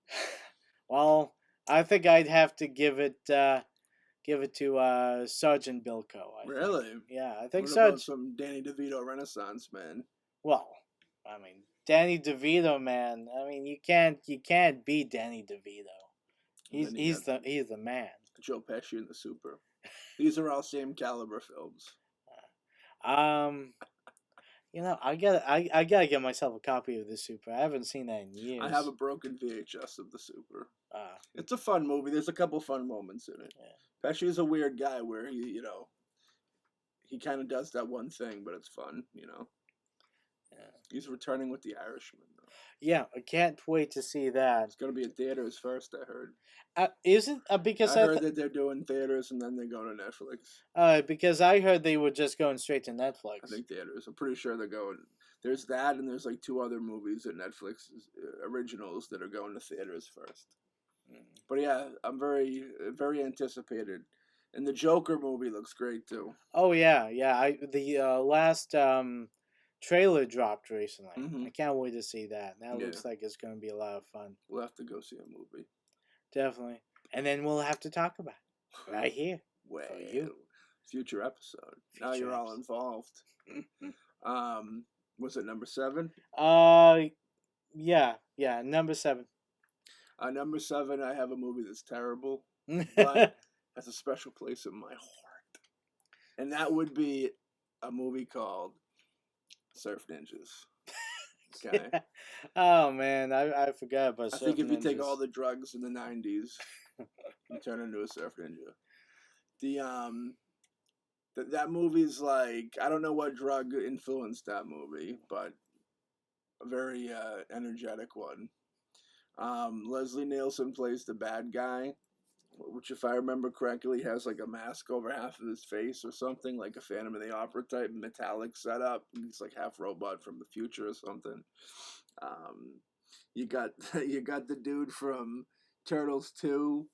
Well, I think I'd have to give it to Sergeant Bilko. Really? Think. Yeah, I think what about some Danny DeVito Renaissance man? Well, I mean, Danny DeVito, man. I mean, you can't beat Danny DeVito. He's the man. Joe Pesci and the Super. These are all same caliber films. I gotta get myself a copy of the Super. I haven't seen that in years. I have a broken VHS of the Super. It's a fun movie. There's a couple fun moments in it. Yeah. Pesci is a weird guy where he kind of does that one thing, but it's fun. Yeah. He's returning with The Irishman, though. Yeah, I can't wait to see that. It's gonna be in theaters first, I heard. Is it? Because I heard that they're doing theaters and then they go to Netflix. Because I heard they were just going straight to Netflix. I think theaters. I'm pretty sure they're going. There's that, and there's like 2 other movies at Netflix originals that are going to theaters first. But yeah, I'm very, very anticipated. And the Joker movie looks great too. Oh yeah. The last trailer dropped recently. Mm-hmm. I can't wait to see that. That Yeah. looks like it's going to be a lot of fun. We'll have to go see a movie. Definitely. And then we'll have to talk about it right here Well, for you. future episode. Now you're all involved. Was it number 7? Yeah, number 7. Number 7, I have a movie that's terrible, but has a special place in my heart, and that would be a movie called Surf Ninjas. Okay. Oh man, I forgot about I Surf think if you Ninjas. take all the drugs in the 90s, you turn into a surf ninja. That movie's like, I don't know what drug influenced that movie, but a very energetic one. Leslie Nielsen plays the bad guy, which, if I remember correctly, has like a mask over half of his face or something, like a Phantom of the Opera type metallic setup. He's like half robot from the future or something. You got you got the dude from Turtles 2,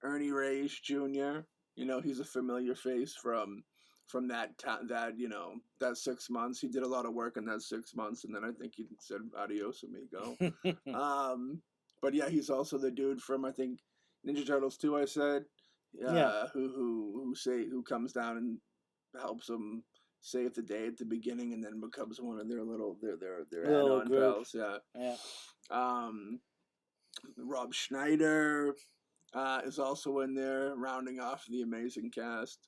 Ernie Reyes Jr. You know, he's a familiar face from that 6 months. He did a lot of work in that 6 months, and then I think he said adios amigo. But yeah, he's also the dude from, I think, Ninja Turtles 2. I said, Yeah. who comes down and helps them save the day at the beginning, and then becomes one of their Little add-on group. pals. Yeah. Yeah. Rob Schneider is also in there, rounding off the amazing cast.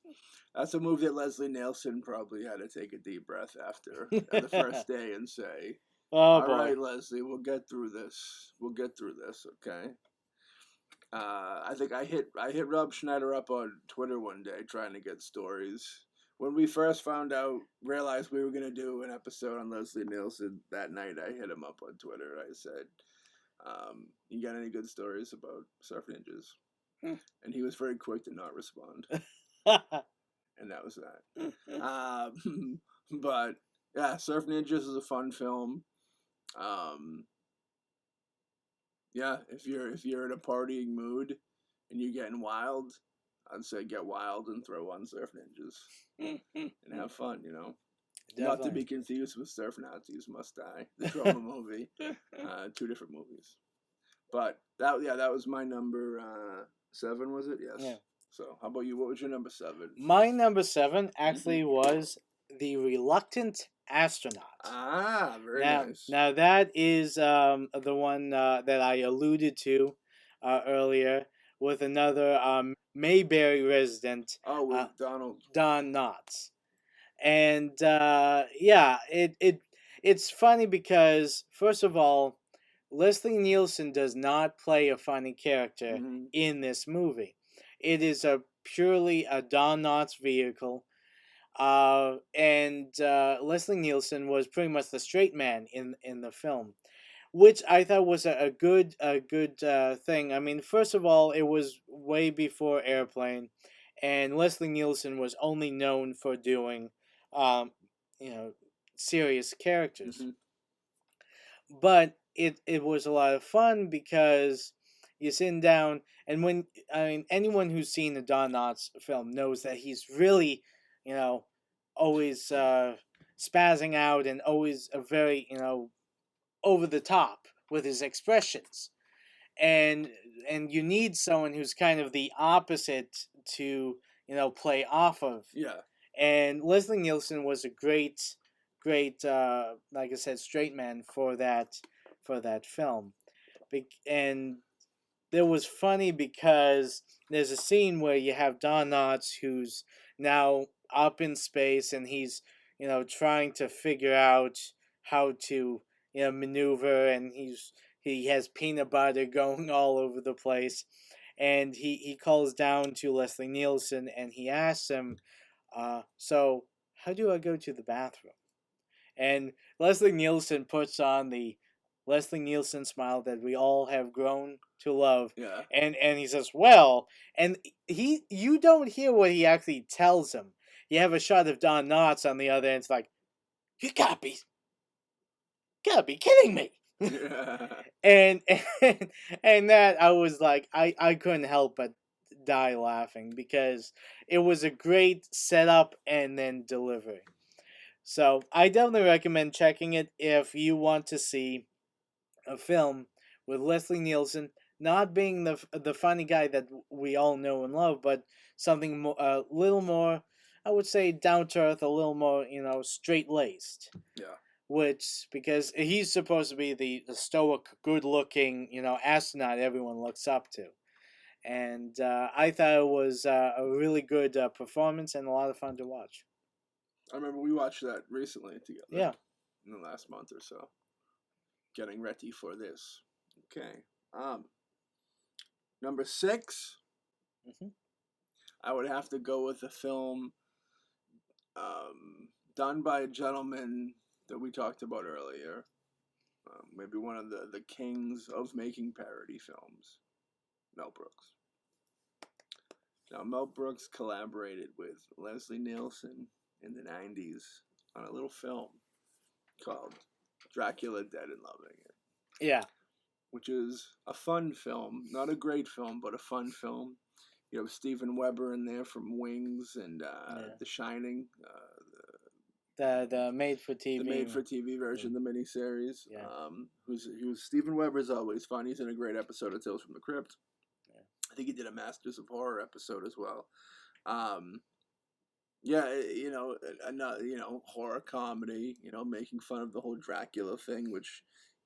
That's a movie that Leslie Nielsen probably had to take a deep breath after the first day and say, Oh "All boy. right, Leslie, we'll get through this. We'll get through this, okay?" I think I hit Rob Schneider up on Twitter one day trying to get stories. When we first realized we were gonna do an episode on Leslie Nielsen that night, I hit him up on Twitter. I said, "You got any good stories about Surf Ninjas?" And he was very quick to not respond, and that was that. But yeah, Surf Ninjas is a fun film. Yeah, if you're in a partying mood and you're getting wild, I'd say get wild and throw on Surf Ninjas and have fun. You know, not to be confused with Surf Nazis Must Die, the Troma movie. 2 different movies. But that was my number 7. Was it? Yes. Yeah. So how about you? What was your number 7? My number 7 actually was The Reluctant Astronaut. Ah, very nice. Now that is the one that I alluded to earlier with another Mayberry resident. Oh, with Don Knotts. And yeah, it's funny because, first of all, Leslie Nielsen does not play a funny character in this movie. It is purely a Don Knotts vehicle. And Leslie Nielsen was pretty much the straight man in the film, which I thought was a good thing. I mean, first of all, it was way before Airplane, and Leslie Nielsen was only known for doing, um, serious characters. But it was a lot of fun because you're sitting down, and anyone who's seen the Don Knotts film knows that he's really, always spazzing out and always a very over the top with his expressions, and you need someone who's kind of the opposite to play off of. Yeah. And Leslie Nielsen was a great, like I said, straight man for that film. And it was funny because there's a scene where you have Don Knotts, who's now up in space, and he's trying to figure out how to maneuver, and he has peanut butter going all over the place, and he calls down to Leslie Nielsen and he asks him, so how do I go to the bathroom? And Leslie Nielsen puts on the Leslie Nielsen smile that we all have grown to love. Yeah. And he says, well, and you don't hear what he actually tells him. You have a shot of Don Knotts on the other end. It's like, you gotta be kidding me. and that I was like, I couldn't help but die laughing because it was a great setup and then delivery. So I definitely recommend checking it if you want to see a film with Leslie Nielsen not being the funny guy that we all know and love, but something more, a little more, I would say, down to earth, a little more, straight laced. Yeah. Which, because he's supposed to be the stoic, good looking, astronaut everyone looks up to. And I thought it was a really good performance and a lot of fun to watch. I remember we watched that recently together. Yeah. In the last month or so. Getting ready for this. Okay. Number 6. Mm-hmm. I would have to go with a film done by a gentleman that we talked about earlier. Maybe one of the kings of making parody films, Mel Brooks. Now, Mel Brooks collaborated with Leslie Nielson in the 90s on a little film called Dracula Dead and Loving It. Yeah. Which is a fun film. Not a great film, but a fun film. You have Steven Weber in there from Wings and The Shining. The made for TV. The made for TV version, the miniseries. Yeah. Who's Steven Weber's always fun. He's in a great episode of Tales from the Crypt. Yeah. I think he did a Masters of Horror episode as well. Horror comedy. Making fun of the whole Dracula thing, which,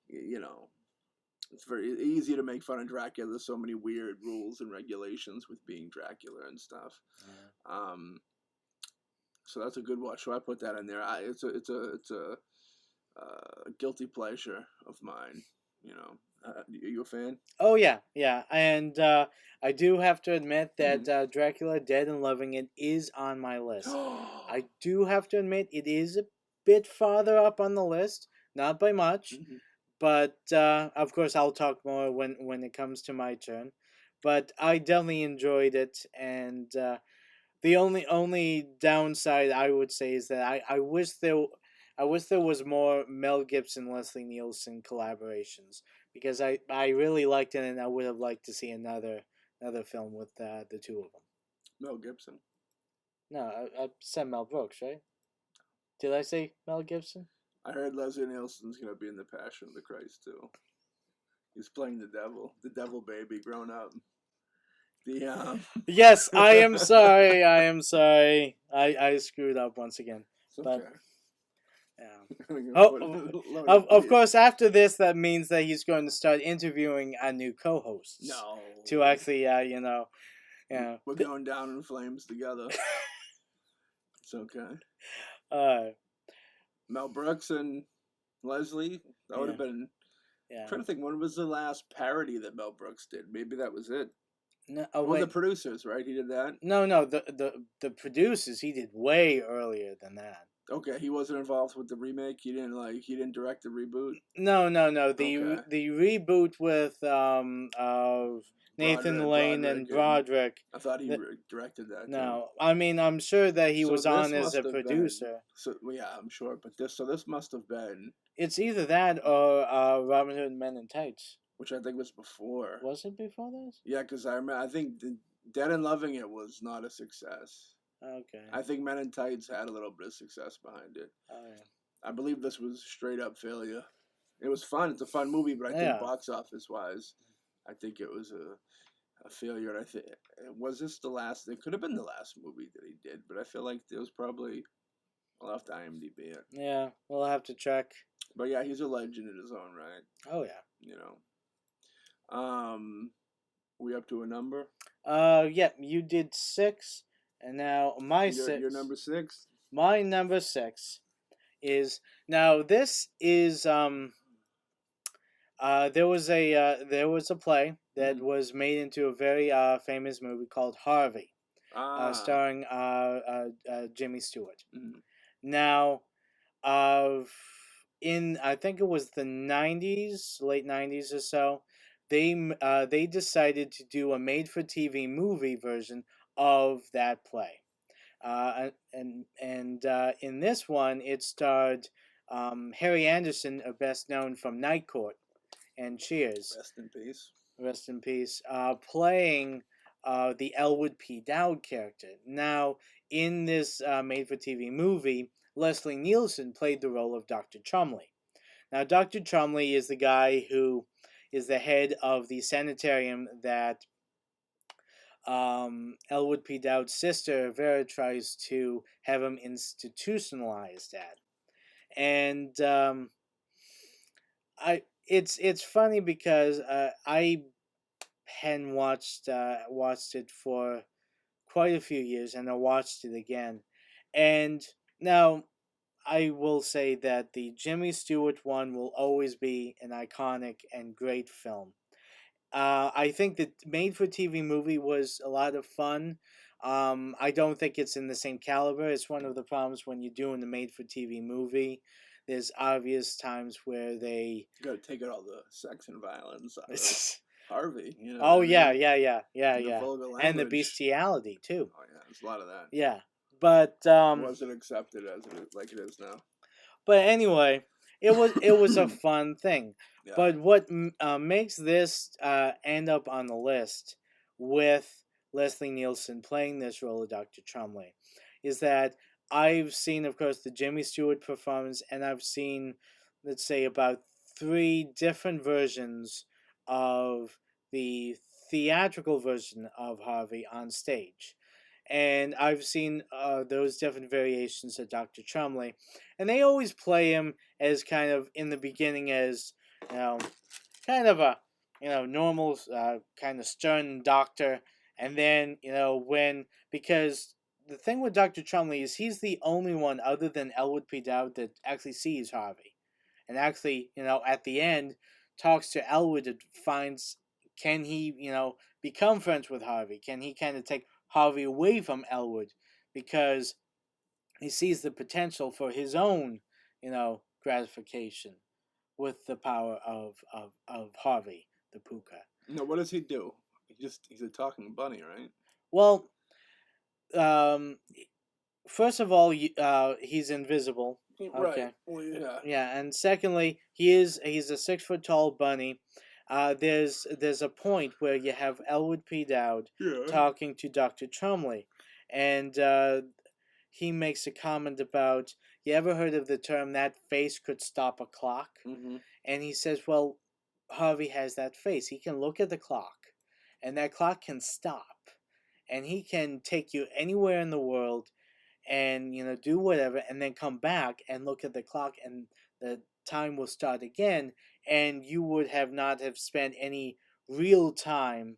it's very easy to make fun of Dracula. There's so many weird rules and regulations with being Dracula and stuff. Yeah. So that's a good watch. So I put that in there. It's a guilty pleasure of mine. Are you a fan? Oh yeah, and I do have to admit that Dracula Dead and Loving It is on my list. I do have to admit it is a bit farther up on the list, not by much, but of course I'll talk more when it comes to my turn. But I definitely enjoyed it, and the only downside I would say is that I wish there was more Mel Gibson Leslie Nielsen collaborations, because I really liked it, and I would have liked to see another film with the two of them. Mel Gibson. No, I said Mel Brooks, right? Did I say Mel Gibson? I heard Leslie Nielsen's gonna be in the Passion of the Christ too. He's playing the devil baby grown up. Yes, I am sorry. I screwed up once again. Okay. Yeah. Of course, after this, that means that he's going to start interviewing a new co-hosts. No. To actually, We're going down in flames together. It's okay. Mel Brooks and Leslie. That would have been. Yeah. I'm trying to think, when was the last parody that Mel Brooks did? Maybe that was it. No, the producers, right? He did that? No, the producers he did way earlier than that. Okay, he wasn't involved with the remake. He didn't direct the reboot. No. The reboot with Nathan Lane and Broderick. I thought he directed that. No, I mean I'm sure that he was on as a producer. So yeah, I'm sure. But this must have been. It's either that or Robin Hood Men in Tights. Which I think was before. Was it before this? Yeah, because I think Dead and Loving It was not a success. Okay. I think Men in Tights had a little bit of success behind it. Oh yeah. I believe this was straight up failure. It was fun. It's a fun movie, but I think box office wise, I think it was a failure. And I think was this the last? It could have been the last movie that he did, but I feel like it was probably. I'll have to IMDb it. Yeah, we'll have to check. But yeah, he's a legend in his own right. Oh yeah. We up to a number? Yeah, you did 6, and now my 6. Your number 6? My number 6 is, now this is there was a play that was made into a very famous movie called Harvey, starring Jimmy Stewart. Mm-hmm. Now, in I think it was the 90s, late 90s or so, they decided to do a made-for-TV movie version of that play, and in this one it starred Harry Anderson, best known from Night Court and Cheers. Rest in peace. Rest in peace. Playing the Elwood P. Dowd character. Now, in this made-for-TV movie, Leslie Neilson played the role of Dr. Chumley. Now, Dr. Chumley is the guy who is the head of the sanitarium that Elwood P. Dowd's sister Vera tries to have him institutionalized at. And it's funny because I hadn't watched it for quite a few years, and I watched it again. And now I will say that the Jimmy Stewart one will always be an iconic and great film. I think the made-for-TV movie was a lot of fun. I don't think it's in the same caliber. It's one of the problems when you're doing the made-for-TV movie. There's obvious times where they You gotta take out all the sex and violence out of Harvey. You know. Oh what I yeah, mean? yeah, And the yeah, vulgar and the language. bestiality too. Oh yeah, there's a lot of that. Yeah, but It wasn't accepted as like it is now. but anyway, it was a fun thing. Yeah. But what makes this end up on the list with Leslie Nielsen playing this role of Dr. Chumley is that I've seen, of course, the Jimmy Stewart performance, and I've seen, let's say, about 3 different versions of the theatrical version of Harvey on stage. And I've seen those different variations of Dr. Chumley, and they always play him as kind of in the beginning as you know, kind of a normal kind of stern doctor, and then because the thing with Dr. Chumley is he's the only one other than Elwood P. Dowd that actually sees Harvey, and actually at the end talks to Elwood and finds can he become friends with Harvey? Can he kind of take Harvey away from Elwood because he sees the potential for his own, gratification with the power of Harvey, the puka. No, what does he do? He's a talking bunny, right? Well, um, first of all, he's invisible. Okay. Right. Well, yeah. Yeah, and secondly, he's a 6 foot tall bunny. There's a point where you have Elwood P. Dowd talking to Dr. Chumley, and he makes a comment about, you ever heard of the term that face could stop a clock? Mm-hmm. And he says, well, Harvey has that face. He can look at the clock, and that clock can stop, and he can take you anywhere in the world and do whatever, and then come back and look at the clock, and the time will start again, and you would have not have spent any real time.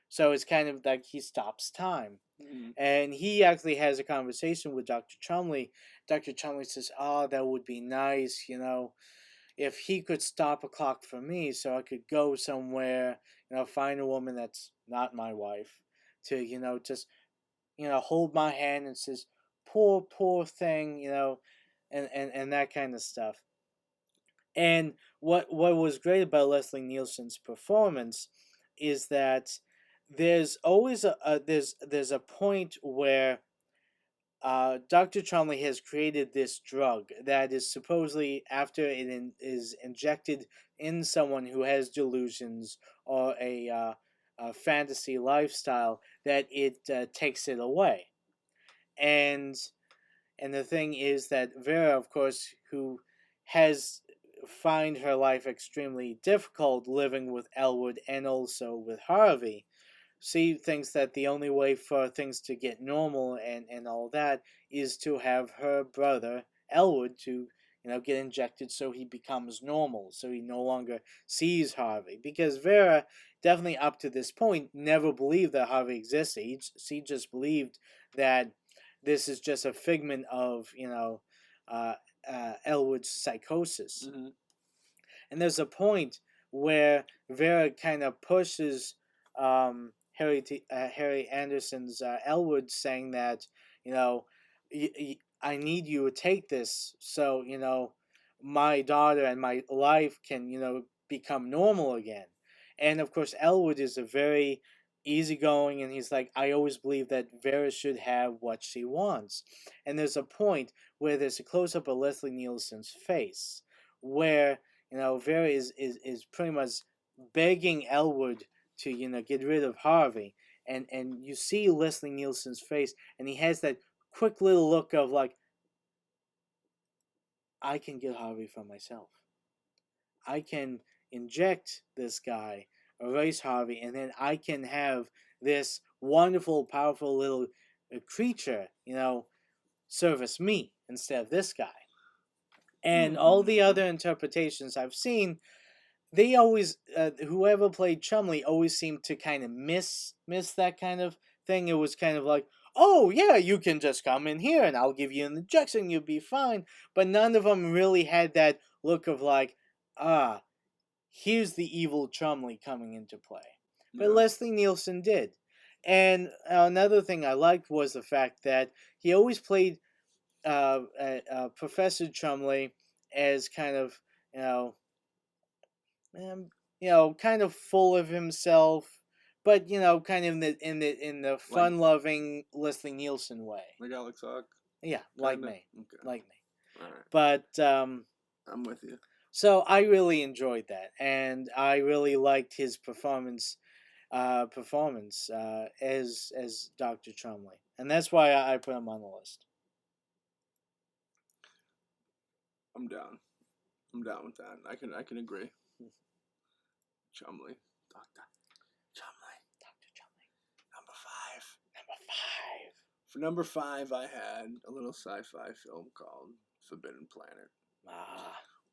So it's kind of like he stops time. Mm-hmm. And he actually has a conversation with Dr. Chumley. Dr. Chumley says, oh, that would be nice, if he could stop a clock for me so I could go somewhere, find a woman that's not my wife to, just, hold my hand and says, poor thing, and that kind of stuff. And what was great about Leslie Nielsen's performance is that there's always there's a point where Dr. Chumley has created this drug that is supposedly, after it is injected in someone who has delusions or a fantasy lifestyle, that it takes it away. And the thing is that Vera, of course, who has find her life extremely difficult living with Elwood and also with Harvey, she thinks that the only way for things to get normal and all that is to have her brother Elwood to get injected so he becomes normal, so he no longer sees Harvey. Because Vera, definitely up to this point, never believed that Harvey existed. She just believed that this is just a figment of Elwood's psychosis. Mm-hmm. And there's a point where Vera kind of pushes Harry Anderson's Elwood, saying that I need you to take this so my daughter and my life can become normal again. And of course Elwood is a very easygoing, and he's like, I always believe that Vera should have what she wants. And there's a point where there's a close-up of Leslie Nielsen's face where Vera is pretty much begging Elwood to get rid of Harvey, and you see Leslie Nielsen's face, and he has that quick little look of like, I can get Harvey for myself. I can inject this guy, erase Harvey, and then I can have this wonderful, powerful little creature, service me instead of this guy. And all the other interpretations I've seen, they always, whoever played Chumley always seemed to kind of miss that kind of thing. It was kind of like, oh yeah, you can just come in here and I'll give you an injection, you'll be fine. But none of them really had that look of like, ah, here's the evil Chumley coming into play. But Leslie Nielsen did. And another thing I liked was the fact that he always played Professor Chumley as kind of, you know, kind of full of himself, but kind of in the fun-loving Leslie Nielsen way. Like Alex Hawk? Yeah, like me. Okay. Like me. All right. But I'm with you. So I really enjoyed that, and I really liked his performance as Dr. Chumley, and that's why I put him on the list. I'm down. I'm down with that. I can agree. Chumley. Dr. Chumley. Dr. Chumley. Number 5. Number 5. For number 5, I had a little sci-fi film called Forbidden Planet.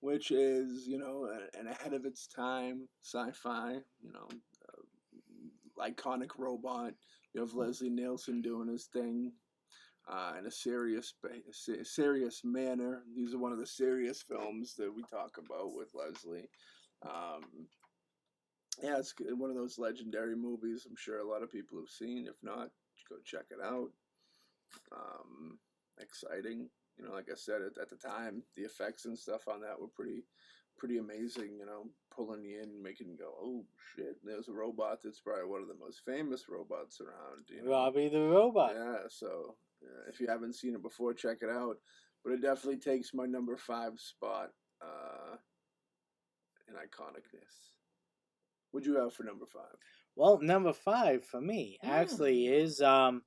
Which is, an ahead of its time sci-fi, iconic robot. You have Leslie Nielsen doing his thing in a serious manner. These are one of the serious films that we talk about with Leslie. Yeah, it's one of those legendary movies I'm sure a lot of people have seen. If not, go check it out. Exciting. Like I said, at the time, the effects and stuff on that were pretty amazing. Pulling you in, making you go, oh shit! There's a robot that's probably one of the most famous robots around. Robbie the Robot. Yeah. So if you haven't seen it before, check it out. But it definitely takes my number 5 spot in iconicness. What'd you have for number 5? Well, number 5 for me actually is Dracula,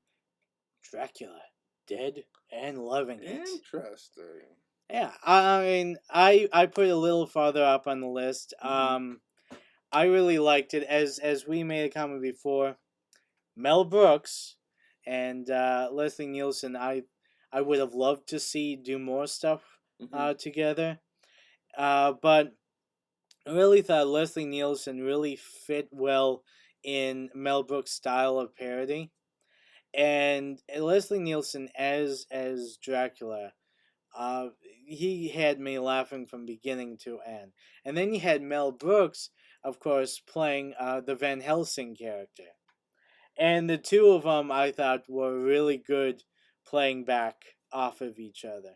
Dead and Loving It. Interesting. Yeah, I mean, I put it a little farther up on the list. I really liked it, as we made a comment before. Mel Brooks and Leslie Nielsen, I would have loved to see do more stuff together. But I really thought Leslie Nielsen really fit well in Mel Brooks' style of parody. And Leslie Nielsen as Dracula, he had me laughing from beginning to end. And then you had Mel Brooks, of course, playing the Van Helsing character. And the two of them, I thought, were really good playing back off of each other.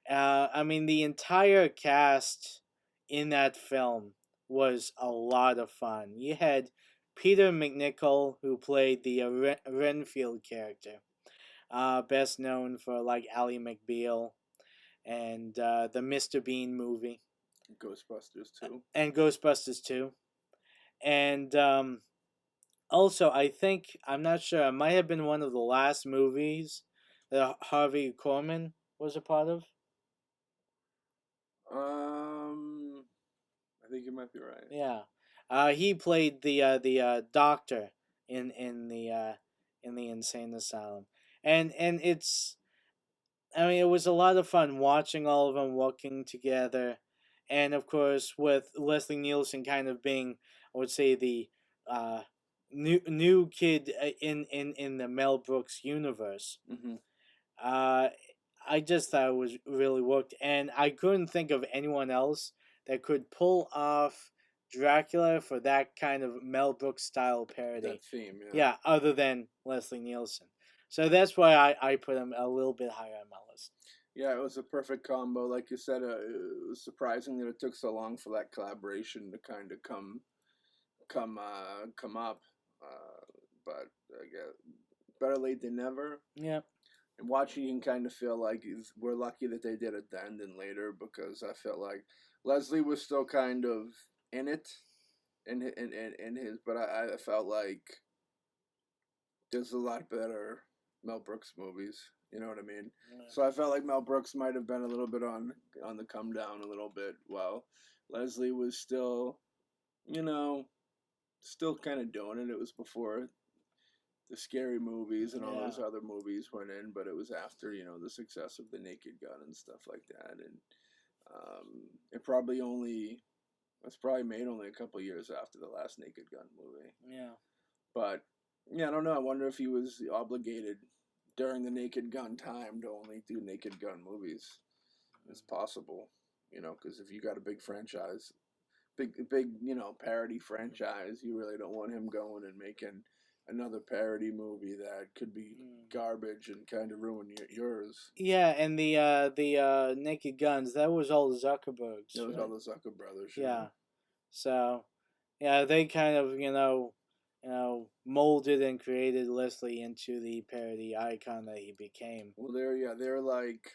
I mean, the entire cast in that film was a lot of fun. You had Peter MacNicol, who played the Renfield character, best known for like Ally McBeal and the Mr. Bean movie. Ghostbusters 2. And Ghostbusters 2. And also, I think, I'm not sure, it might have been one of the last movies that Harvey Korman was a part of. I think you might be right. Yeah, he played the doctor in the insane asylum, and it's, I mean, it was a lot of fun watching all of them working together, and of course with Leslie Nielsen kind of being, I would say, the new kid in the Mel Brooks universe. I just thought it was really worked, and I couldn't think of anyone else that could pull off Dracula for that kind of Mel Brooks style parody. That theme, yeah. Yeah, other than Leslie Nielsen. So that's why I put him a little bit higher on my list. Yeah, it was a perfect combo. Like you said, it was surprising that it took so long for that collaboration to kind of come up. But I guess better late than never. Yeah. And watching, you can kind of feel like we're lucky that they did it then than later, because I felt like Leslie was still kind of in it, in his, but I felt like there's a lot better Mel Brooks movies You know what I mean? Yeah. So I felt like Mel Brooks might have been a little bit on the come down a little bit, while Leslie was still, you know, still kind of doing it. It was before the scary movies and all Yeah. those other movies went in, but it was after, the success of the Naked Gun and stuff like that. And it probably only it's probably made only a couple years after the last Naked Gun movie. Yeah. But yeah, I don't know. I wonder if he was obligated during the Naked Gun time to only do Naked Gun movies. It's possible, because if you got a big franchise, big, parody franchise, you really don't want him going and making another parody movie that could be garbage and kind of ruin yours. Yeah, and the Naked Guns, that was all Zuckerbergs. It was right? all the Zucker brothers. Yeah. So, yeah, they kind of molded and created Leslie into the parody icon that he became. Well, they're like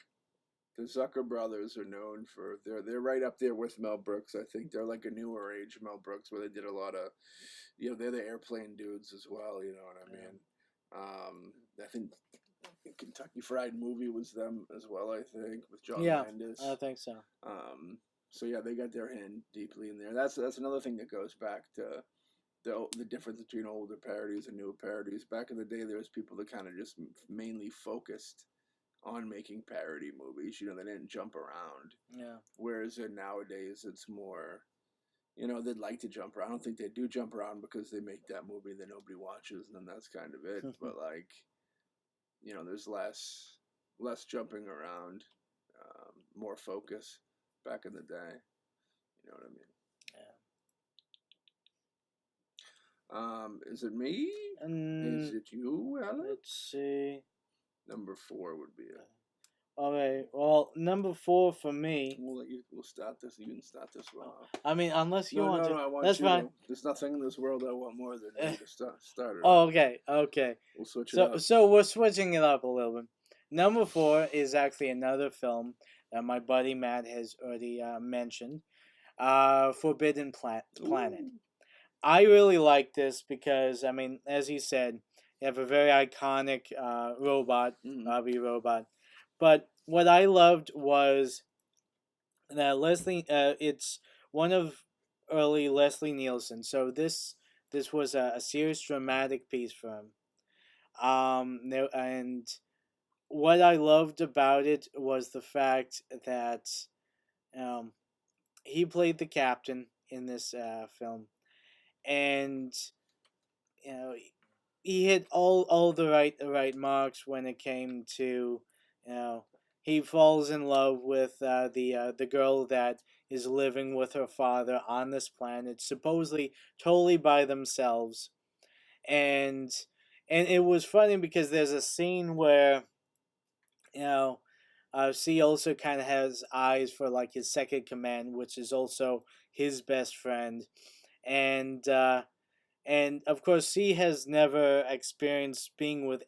the Zucker brothers are known for they're right up there with Mel Brooks. I think they're like a newer age Mel Brooks, where they did a lot of, they're the airplane dudes as well. You know what I mean? I think Kentucky Fried Movie was them as well. I think with John Landis. I think so. So yeah, they got their hand deeply in there. That's another thing that goes back to the difference between older parodies and newer parodies. Back in the day, there was people that kind of just mainly focused on making parody movies. They didn't jump around. Yeah. Whereas nowadays, it's more, they'd like to jump around. I don't think they do jump around because they make that movie that nobody watches, and then that's kind of it. But like, there's less jumping around, more focus back in the day. You know what I mean? Is it me? Is it you, Alex? Let's see. Number 4 would be it. Okay, well, number 4 for me. We'll start this. You can start this one off. I mean, unless you want to. No, I want that's you fine. To. There's nothing in this world I want more than you to start it. Oh, okay. We'll switch it up. So we're switching it up a little bit. Number 4 is actually another film that my buddy Matt has already mentioned. Forbidden Planet. Ooh. I really like this because, I mean, as he said, you have a very iconic robot, Robbie Robot. But what I loved was that Leslie, it's one of early Leslie Neilson. So this was a serious dramatic piece for him. And what I loved about it was the fact that he played the captain in this film, and he hit all the right marks when it came to he falls in love with the girl that is living with her father on this planet, supposedly totally by themselves, and it was funny because there's a scene where C also kind of has eyes for like his second command, which is also his best friend, and of course C has never experienced being with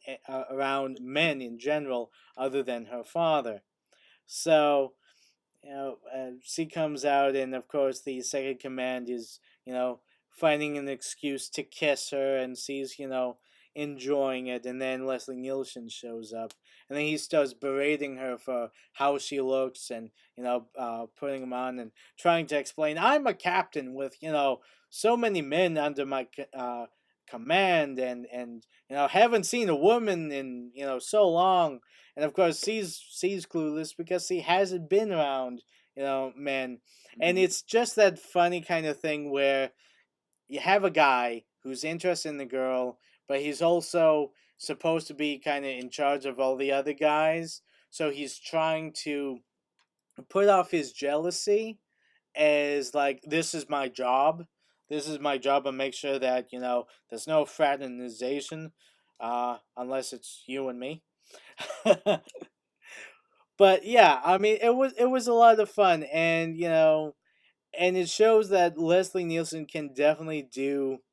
around men in general other than her father. So C comes out, and of course the second command is finding an excuse to kiss her, and C's enjoying it, and then Leslie Nielsen shows up, and then he starts berating her for how she looks, and putting him on and trying to explain, I'm a captain with so many men under my command, and haven't seen a woman in so long, and of course C's clueless because he hasn't been around men, and it's just that funny kind of thing where you have a guy who's interested in the girl, but he's also supposed to be kind of in charge of all the other guys. So he's trying to put off his jealousy as like, this is my job. This is my job, and make sure that there's no fraternization, unless it's you and me. But yeah, I mean, it was a lot of fun, and and it shows that Leslie Nielsen can definitely do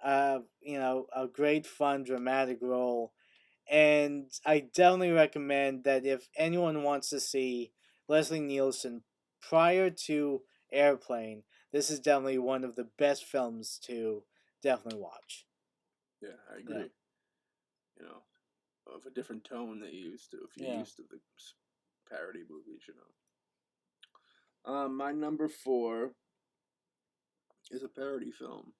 a great fun dramatic role, and I definitely recommend that if anyone wants to see Leslie Nielsen prior to Airplane, this is definitely one of the best films to definitely watch. Yeah, I agree. of a different tone that you used to if you're Yeah. used to the parody movies, you know. My number 4 is a parody film.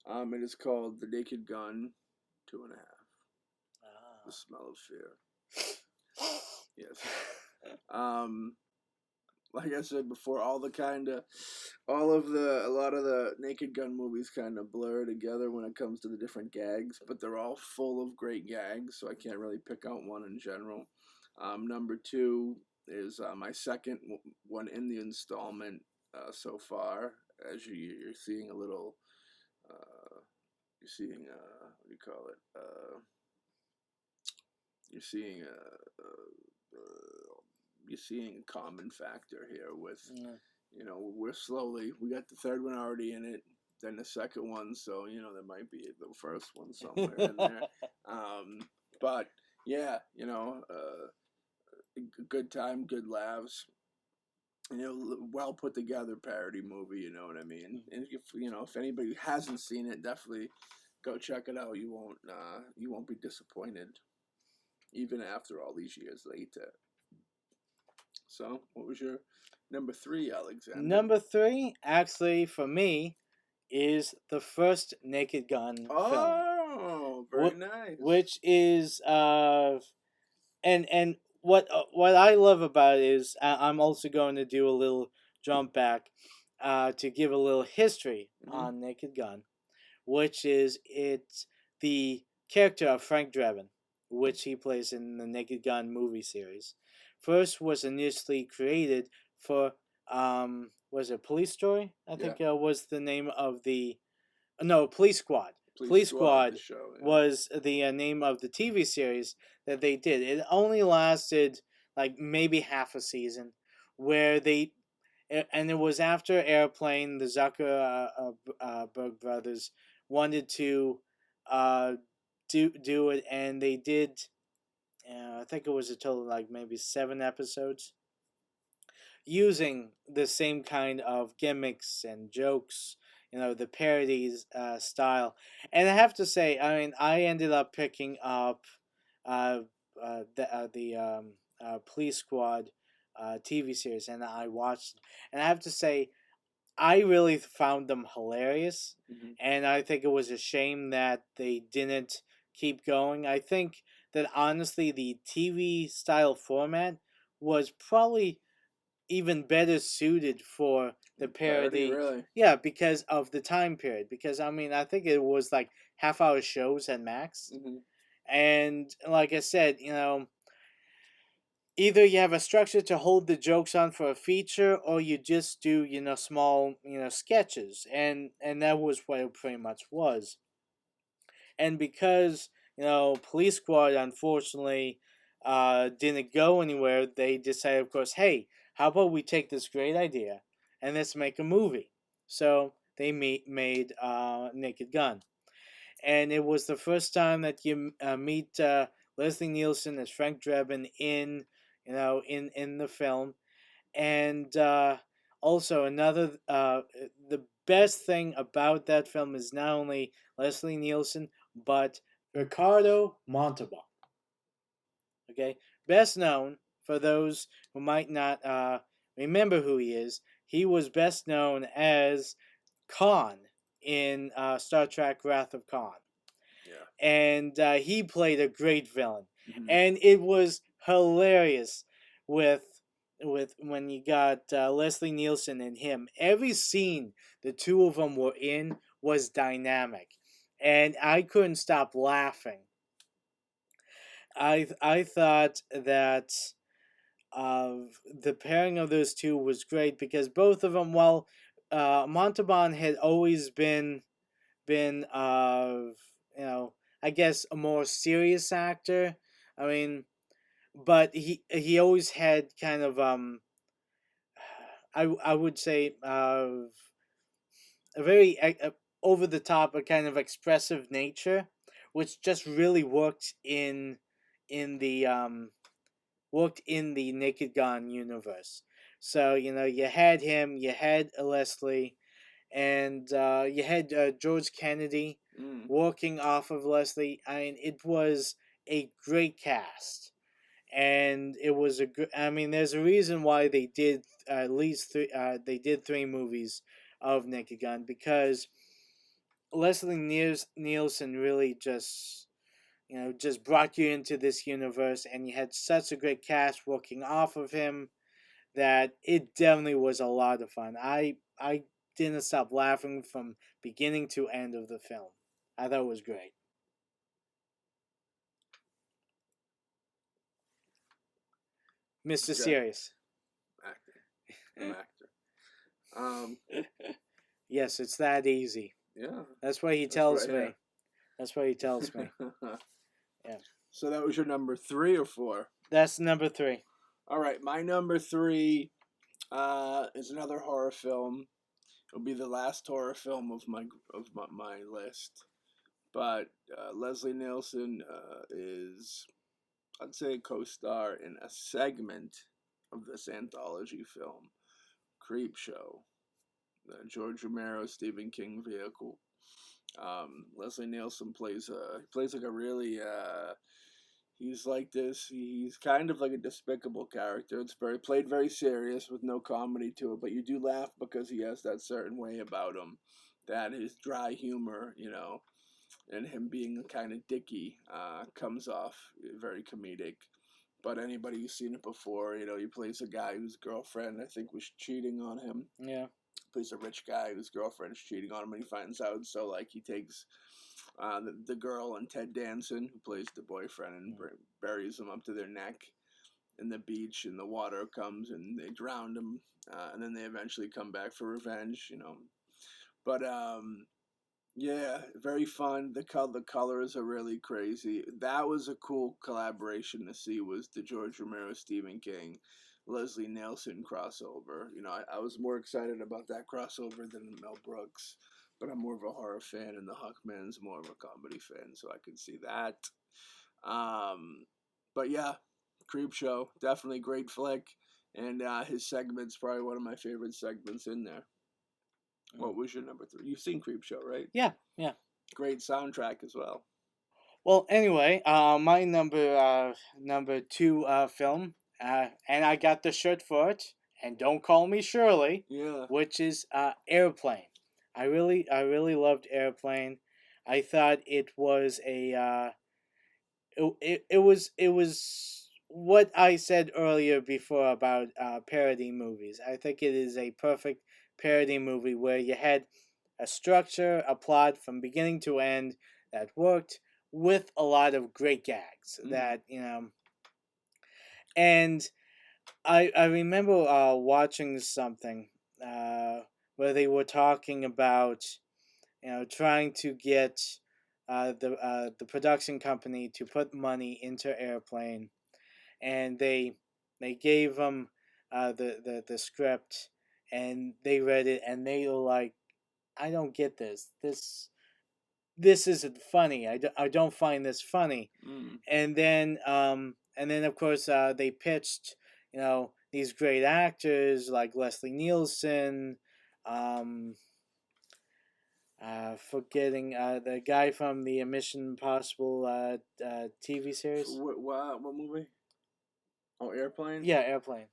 It is called The Naked Gun, 2.5. The Smell of Fear. Yes. Um, like I said before, a lot of the Naked Gun movies kind of blur together when it comes to the different gags, but they're all full of great gags, so I can't really pick out one in general. Number 2 is my second one in the installment so far. As you're seeing a little, you're seeing what do you call it? You're seeing you're seeing a common factor here with, you know, we got the third one already in it, then the second one, so you know there might be the first one somewhere in there. But yeah, you know, good time, good laughs. You know, well put together parody movie. You know what I mean? And if you know if anybody hasn't seen it, definitely go check it out. You won't be disappointed, even after all these years later. So, what was your number 3, Alexander? Number 3, actually, for me, is the first Naked Gun film. Oh, very nice. Which is and what I love about it is I'm also going to do a little jump back to give a little history on Naked Gun, which is it's the character of Frank Drebin, which he plays in the Naked Gun movie series. First was initially created for was it Police Story? I think was the name of the Police Squad. Police Squad the show, was the name of the TV series that they did. It only lasted like maybe half a season, where they and it was after Airplane. The Zuckerberg brothers wanted to do it, and they did. I think it was a total of like maybe 7 episodes, using the same kind of gimmicks and jokes, you know, the parodies style. And I have to say, I mean, I ended up picking up the Police Squad TV series, and I watched. And I have to say, I really found them hilarious, and I think it was a shame that they didn't keep going. I think that honestly, the TV style format was probably even better suited for the parody. Really? Yeah, because of the time period. Because I mean, I think it was like half-hour shows at max. And like I said, you know, either you have a structure to hold the jokes on for a feature, or you just do, you know, small, you know, sketches, and that was what it pretty much was. And because, you know, Police Squad unfortunately didn't go anywhere, they decided, of course, hey, how about we take this great idea and let's make a movie? So they made Naked Gun, and it was the first time that you meet Leslie Nielsen as Frank Drebin in, you know, in the film. And also another the best thing about that film is not only Leslie Nielsen but Ricardo Montalban. Okay, best known for those who might not remember who he is. He was best known as Khan in Star Trek: Wrath of Khan. Yeah. And he played a great villain, and it was hilarious with when you got Leslie Nielsen and him. Every scene the two of them were in was dynamic, and I couldn't stop laughing. I thought that the pairing of those two was great because both of them, while Montalban had always been you know, I guess a more serious actor. I mean, but he always had kind of I would say a very over the top, a kind of expressive nature, which just really in the worked in the Naked Gun universe. So you know, you had him, you had Leslie, and you had George Kennedy working off of Leslie. I mean, a great cast, and it was a good. I mean, there's a reason why they did at least three. They did three movies of Naked Gun because Nielsen really just brought you into this universe, and you had such a great cast working off of him that it definitely was a lot of fun. I didn't stop laughing from beginning to end of the film. I thought it was great. Mr. Okay. Serious. Actor. I'm actor. Yes, it's that easy. Yeah. That's what he tells me. That's what he tells me. Yeah. So that was your number 3 or 4? That's number 3. All right, my number 3 is another horror film. It'll be the last horror film of my list. But Leslie Nielsen is, I'd say, a co-star in a segment of this anthology film, Creepshow, the George Romero Stephen King vehicle. Leslie Nielsen plays like a really he's like this. He's kind of like a despicable character. It's played very serious with no comedy to it, but you do laugh because he has that certain way about him, that his dry humor, and him being kind of dicky, comes off very comedic. But anybody who's seen it before, he plays a guy whose girlfriend, I think, was cheating on him. Yeah. Plays a rich guy whose girlfriend's cheating on him, and he finds out. So, like, he takes the girl and Ted Danson, who plays the boyfriend, and buries them up to their neck in the beach, and the water comes, and they drown him, and then they eventually come back for revenge, But, yeah, very fun. The colors are really crazy. That was a cool collaboration to see, was the George Romero, Stephen King, Leslie Nielsen crossover. I was more excited about that crossover than Mel Brooks, but I'm more of a horror fan, and the Huckman's more of a comedy fan, so I can see that. But yeah, Creepshow, definitely great flick, and his segment's probably one of my favorite segments in there. What was your number 3? You've seen Creepshow, right? Yeah. Great soundtrack as well. Well, anyway, my number 2 film, and I got the shirt for it. And don't call me Shirley. Yeah. Which is Airplane. I really loved Airplane. I thought it was it was what I said earlier before about parody movies. I think it is a perfect parody movie where you had a structure, a plot from beginning to end that worked with a lot of great gags that, and I remember watching something where they were talking about trying to get the production company to put money into Airplane, and they gave them the script, and they read it, and they were like, I don't get this isn't funny. I don't find this funny. And then of course they pitched these great actors like Leslie Nielsen, forgetting the guy from the Mission Impossible TV series. What movie? Oh, Airplane. Yeah, Airplane.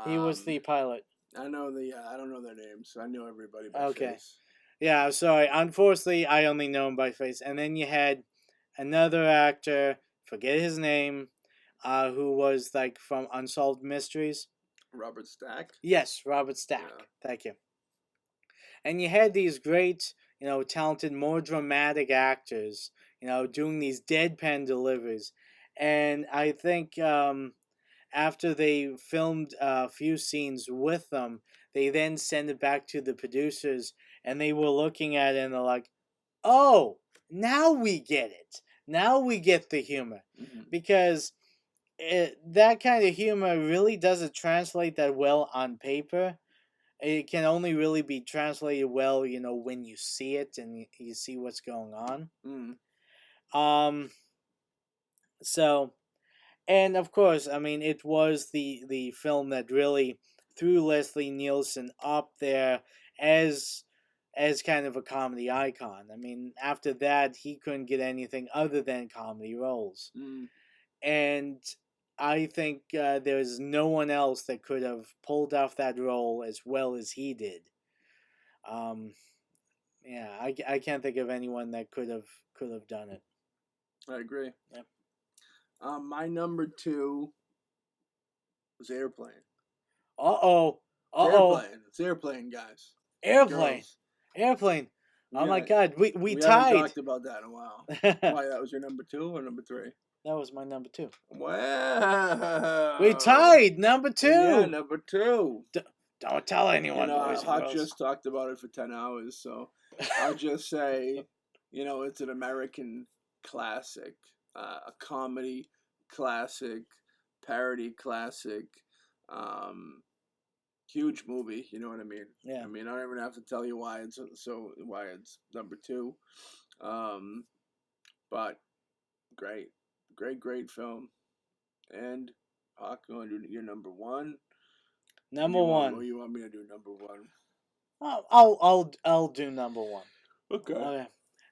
He was the pilot. I know I don't know their names. I know everybody by face. Yeah, sorry. Unfortunately, I only know him by face. And then you had another actor, forget his name, who was like from Unsolved Mysteries. Robert Stack? Yes, Robert Stack. Yeah. Thank you. And you had these great, talented, more dramatic actors, doing these deadpan deliveries. And I think after they filmed a few scenes with them, they then sent it back to the producers, and they were looking at it and they're like, oh, now we get it. Now we get the humor. Because that kind of humor really doesn't translate that well on paper. It can only really be translated well, when you see it and you see what's going on. So, and of course, I mean, it was the film that really threw Leslie Nielsen up there as as kind of a comedy icon. I mean, after that, he couldn't get anything other than comedy roles. Mm. And I think there's no one else that could have pulled off that role as well as he did. Um, yeah, I can't think of anyone that could have done it. I agree. Yep. My number 2 was Airplane. Uh-oh. It's Uh-oh. Airplane. It's Airplane, guys. Airplane. Girls. Airplane. Oh my Yeah, God. We we haven't tied. talked about that in a while. That Why, that was your number 2 or number 3? was my number 2. We Wow. tied number Yeah, 2. number 2. Don't tell You anyone, know, boys and Hawk girls. just talked about it for 10 hours, so I'll just say, you know, it's an American classic, a comedy classic, parody classic, huge movie. You know what I mean? Yeah. I mean, I don't even have to tell you why it's number 2, but great, great film. And Hawk, you want to do your number 1? Number 1. Or you want me to do number 1? I'll do number 1. Okay. Okay.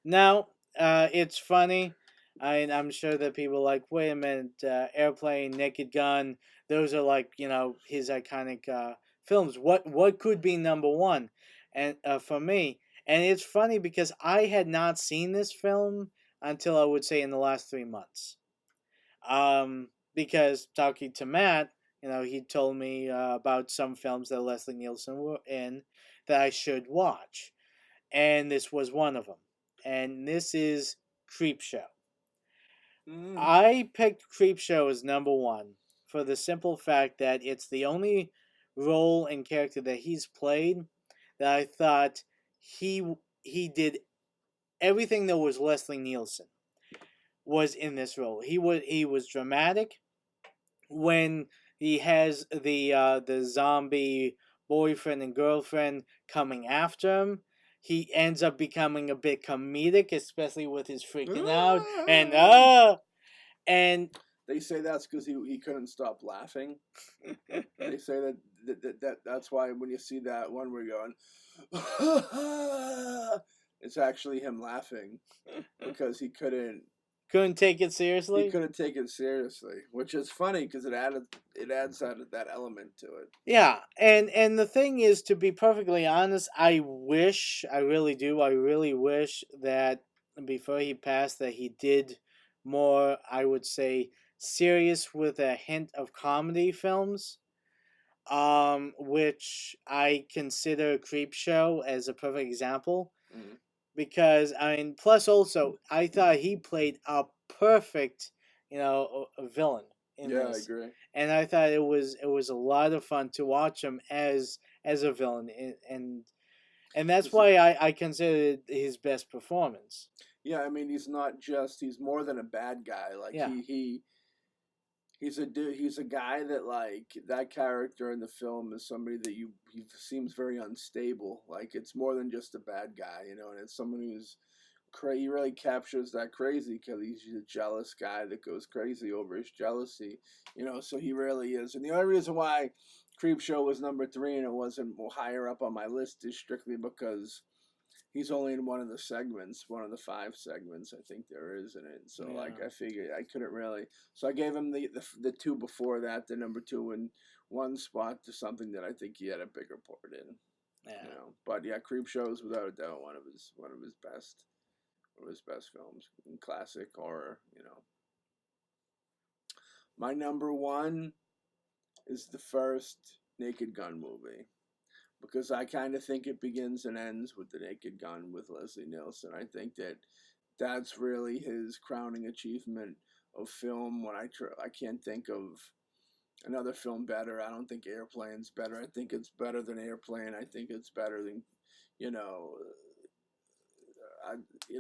Now, it's funny. I'm sure that people are like, wait a minute, Airplane, Naked Gun, those are like, his iconic films. What could be number 1? And for me, and it's funny because I had not seen this film until I would say in the last 3 months. Because talking to Matt, he told me about some films that Leslie Nielsen were in that I should watch, and this was one of them. And this is Creepshow. Mm. I picked Creepshow as number 1 for the simple fact that it's the only role and character that he's played that I thought he did everything that was Leslie Nielsen was in this role. He was dramatic when he has the zombie boyfriend and girlfriend coming after him. He ends up becoming a bit comedic, especially with his freaking out and They say that's because he couldn't stop laughing. They say that's why when you see that one we're going, it's actually him laughing because he couldn't take it seriously. take it seriously, which is funny because it adds that element to it. Yeah, and the thing is, to be perfectly honest, I really wish that before he passed that he did more, I would say, serious with a hint of comedy films. Which I consider Creepshow as a perfect example. Mm. Because I mean, plus also, I thought he played a perfect, a villain in Yeah, I this, agree. and I thought it was a lot of fun to watch him as a villain, and that's why I consider it his best performance. Yeah, I mean, he's more than a bad guy. Like Yeah. he's a dude. He's a guy that like that character in the film is somebody that he seems very unstable. Like it's more than just a bad guy, you know. And it's someone who's he really captures that crazy because he's a jealous guy that goes crazy over his jealousy, you know. So he really is. And the only reason why Creepshow was number 3 and it wasn't higher up on my list is strictly because he's only in one of the segments, one of the 5 segments I think there is in it. So like Yeah. I figured I couldn't really. So I gave him the 2 before that, the number 2 and 1 spot to something that I think he had a bigger part in. Yeah. You know, but yeah, Creepshow is without a doubt one of his best films, classic horror. You know, my number 1 is the first Naked Gun movie. Because I kind of think it begins and ends with the Naked Gun with Leslie Nielsen. I think that's really his crowning achievement of film. When I can't think of another film better. I don't think Airplane's better. I think it's better than Airplane. I think it's better than, you know,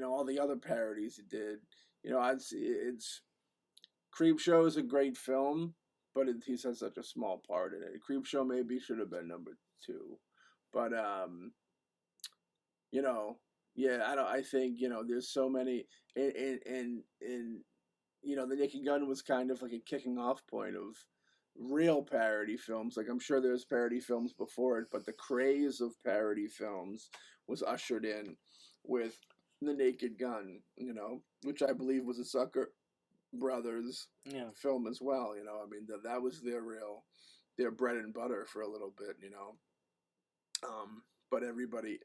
all the other parodies he did. You know, it's Creepshow is a great film, but he has such a small part in it. Creepshow maybe should have been number 2, but you know, yeah, I think there's so many, and the Naked Gun was kind of like a kicking off point of real parody films. Like, I'm sure there's parody films before it, but the craze of parody films was ushered in with The Naked Gun, which I believe was a Sucker Brothers Yeah. film as well. I mean, that was their bread and butter for a little bit. But everybody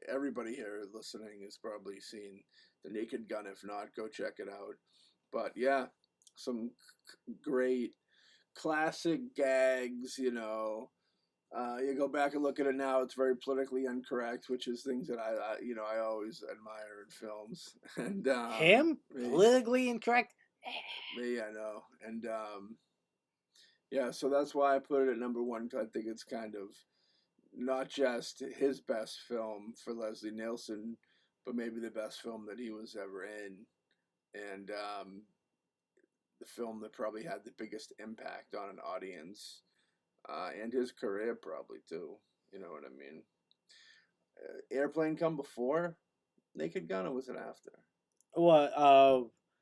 here listening has probably seen The Naked Gun. If not, go check it out. But yeah, some great classic gags. You go back and look at it now; it's very politically incorrect, which is things that I always admire in films. And Him? Politically incorrect? me, I know. And yeah, so that's why I put it at number one, because I think it's kind of not just his best film for Leslie Nielsen, but maybe the best film that he was ever in, and the film that probably had the biggest impact on an audience, and his career probably too. You know what I mean? Airplane come before Naked Gun, or was it after? What?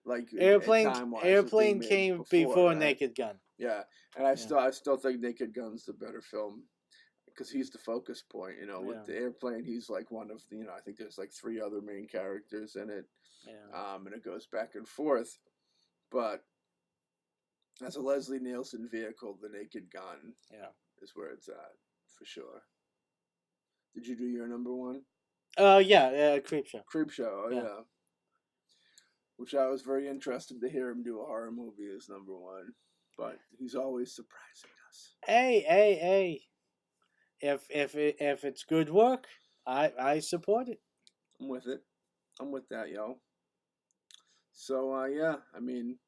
Like Airplane. time-wise, it was being Airplane made came before right? Naked Gun. Yeah, and I still think Naked Gun's the better film, because he's the focus point. With the Airplane, he's like one of the, I think there's like 3 other main characters in it. Yeah. And it goes back and forth. But as a Leslie Nielsen vehicle, The Naked Gun is where it's at, for sure. Did you do your number one? Yeah, Creepshow. Creepshow, yeah. Which I was very interested to hear him do a horror movie as number one. But he's always surprising us. Hey. If it's good work, I support it. I'm with it. I'm with that, yo. So yeah, I mean,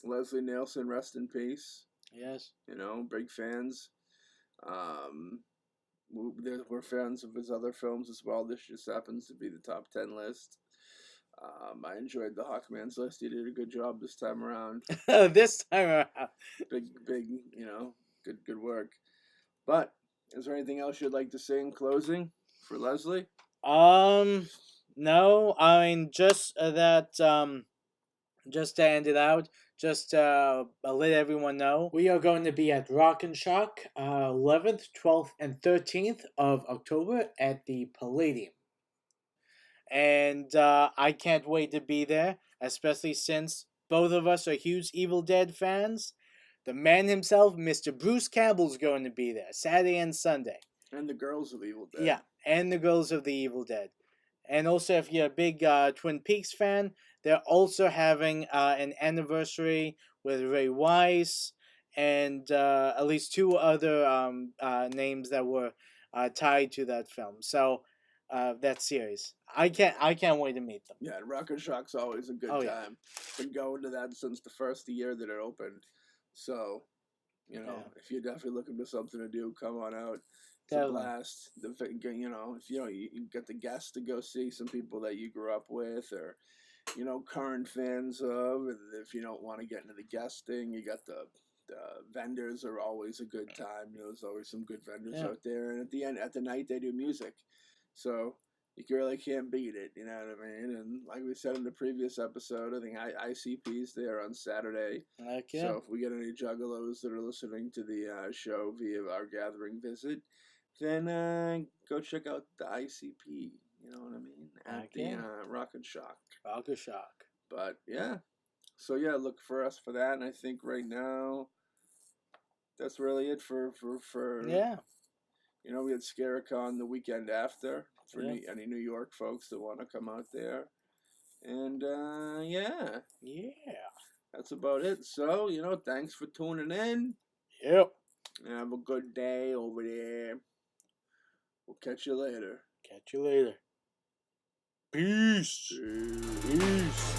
Leslie Nielsen, rest in peace. Yes. Big fans. We're fans of his other films as well. This just happens to be the top 10 list. I enjoyed the Hawkman's list. You did a good job this time around. This time around. Big, good work. But is there anything else you'd like to say in closing for Leslie? No. I mean, just that. Just to end it out, just let everyone know, we are going to be at Rock and Shock 11th, 12th, and 13th of October at the Palladium. And I can't wait to be there, especially since both of us are huge Evil Dead fans. The man himself, Mr. Bruce Campbell's going to be there, Saturday and Sunday. And the girls of Evil Dead. Yeah, and the girls of the Evil Dead. And also, if you're a big Twin Peaks fan, they're also having an anniversary with Ray Wise and at least 2 other names that were tied to that film. So that series, I can't wait to meet them. Yeah, Rock and Shock's always a good time. Yeah. Been going to that since the first year that it opened. So, if you're definitely looking for something to do, come on out. It's a blast. If you get the guests to go see some people that you grew up with, or current fans of, and if you don't want to get into the guesting, you got the vendors are always a good time. There's always some good vendors out there, and at the night they do music, so you really can't beat it. You know what I mean? And like we said in the previous episode, I think ICP's there on Saturday. Okay. So if we get any juggalos that are listening to the show via our gathering visit, then go check out the ICP. You know what I mean? At the Rock and Shock. Rock and Shock. But yeah. So yeah, look for us for that. And I think right now that's really it for yeah. We had Scaricon the weekend after for any New York folks that want to come out there. And yeah. That's about it. So, thanks for tuning in. Yep. Have a good day over there. We'll catch you later. Peace. Peace.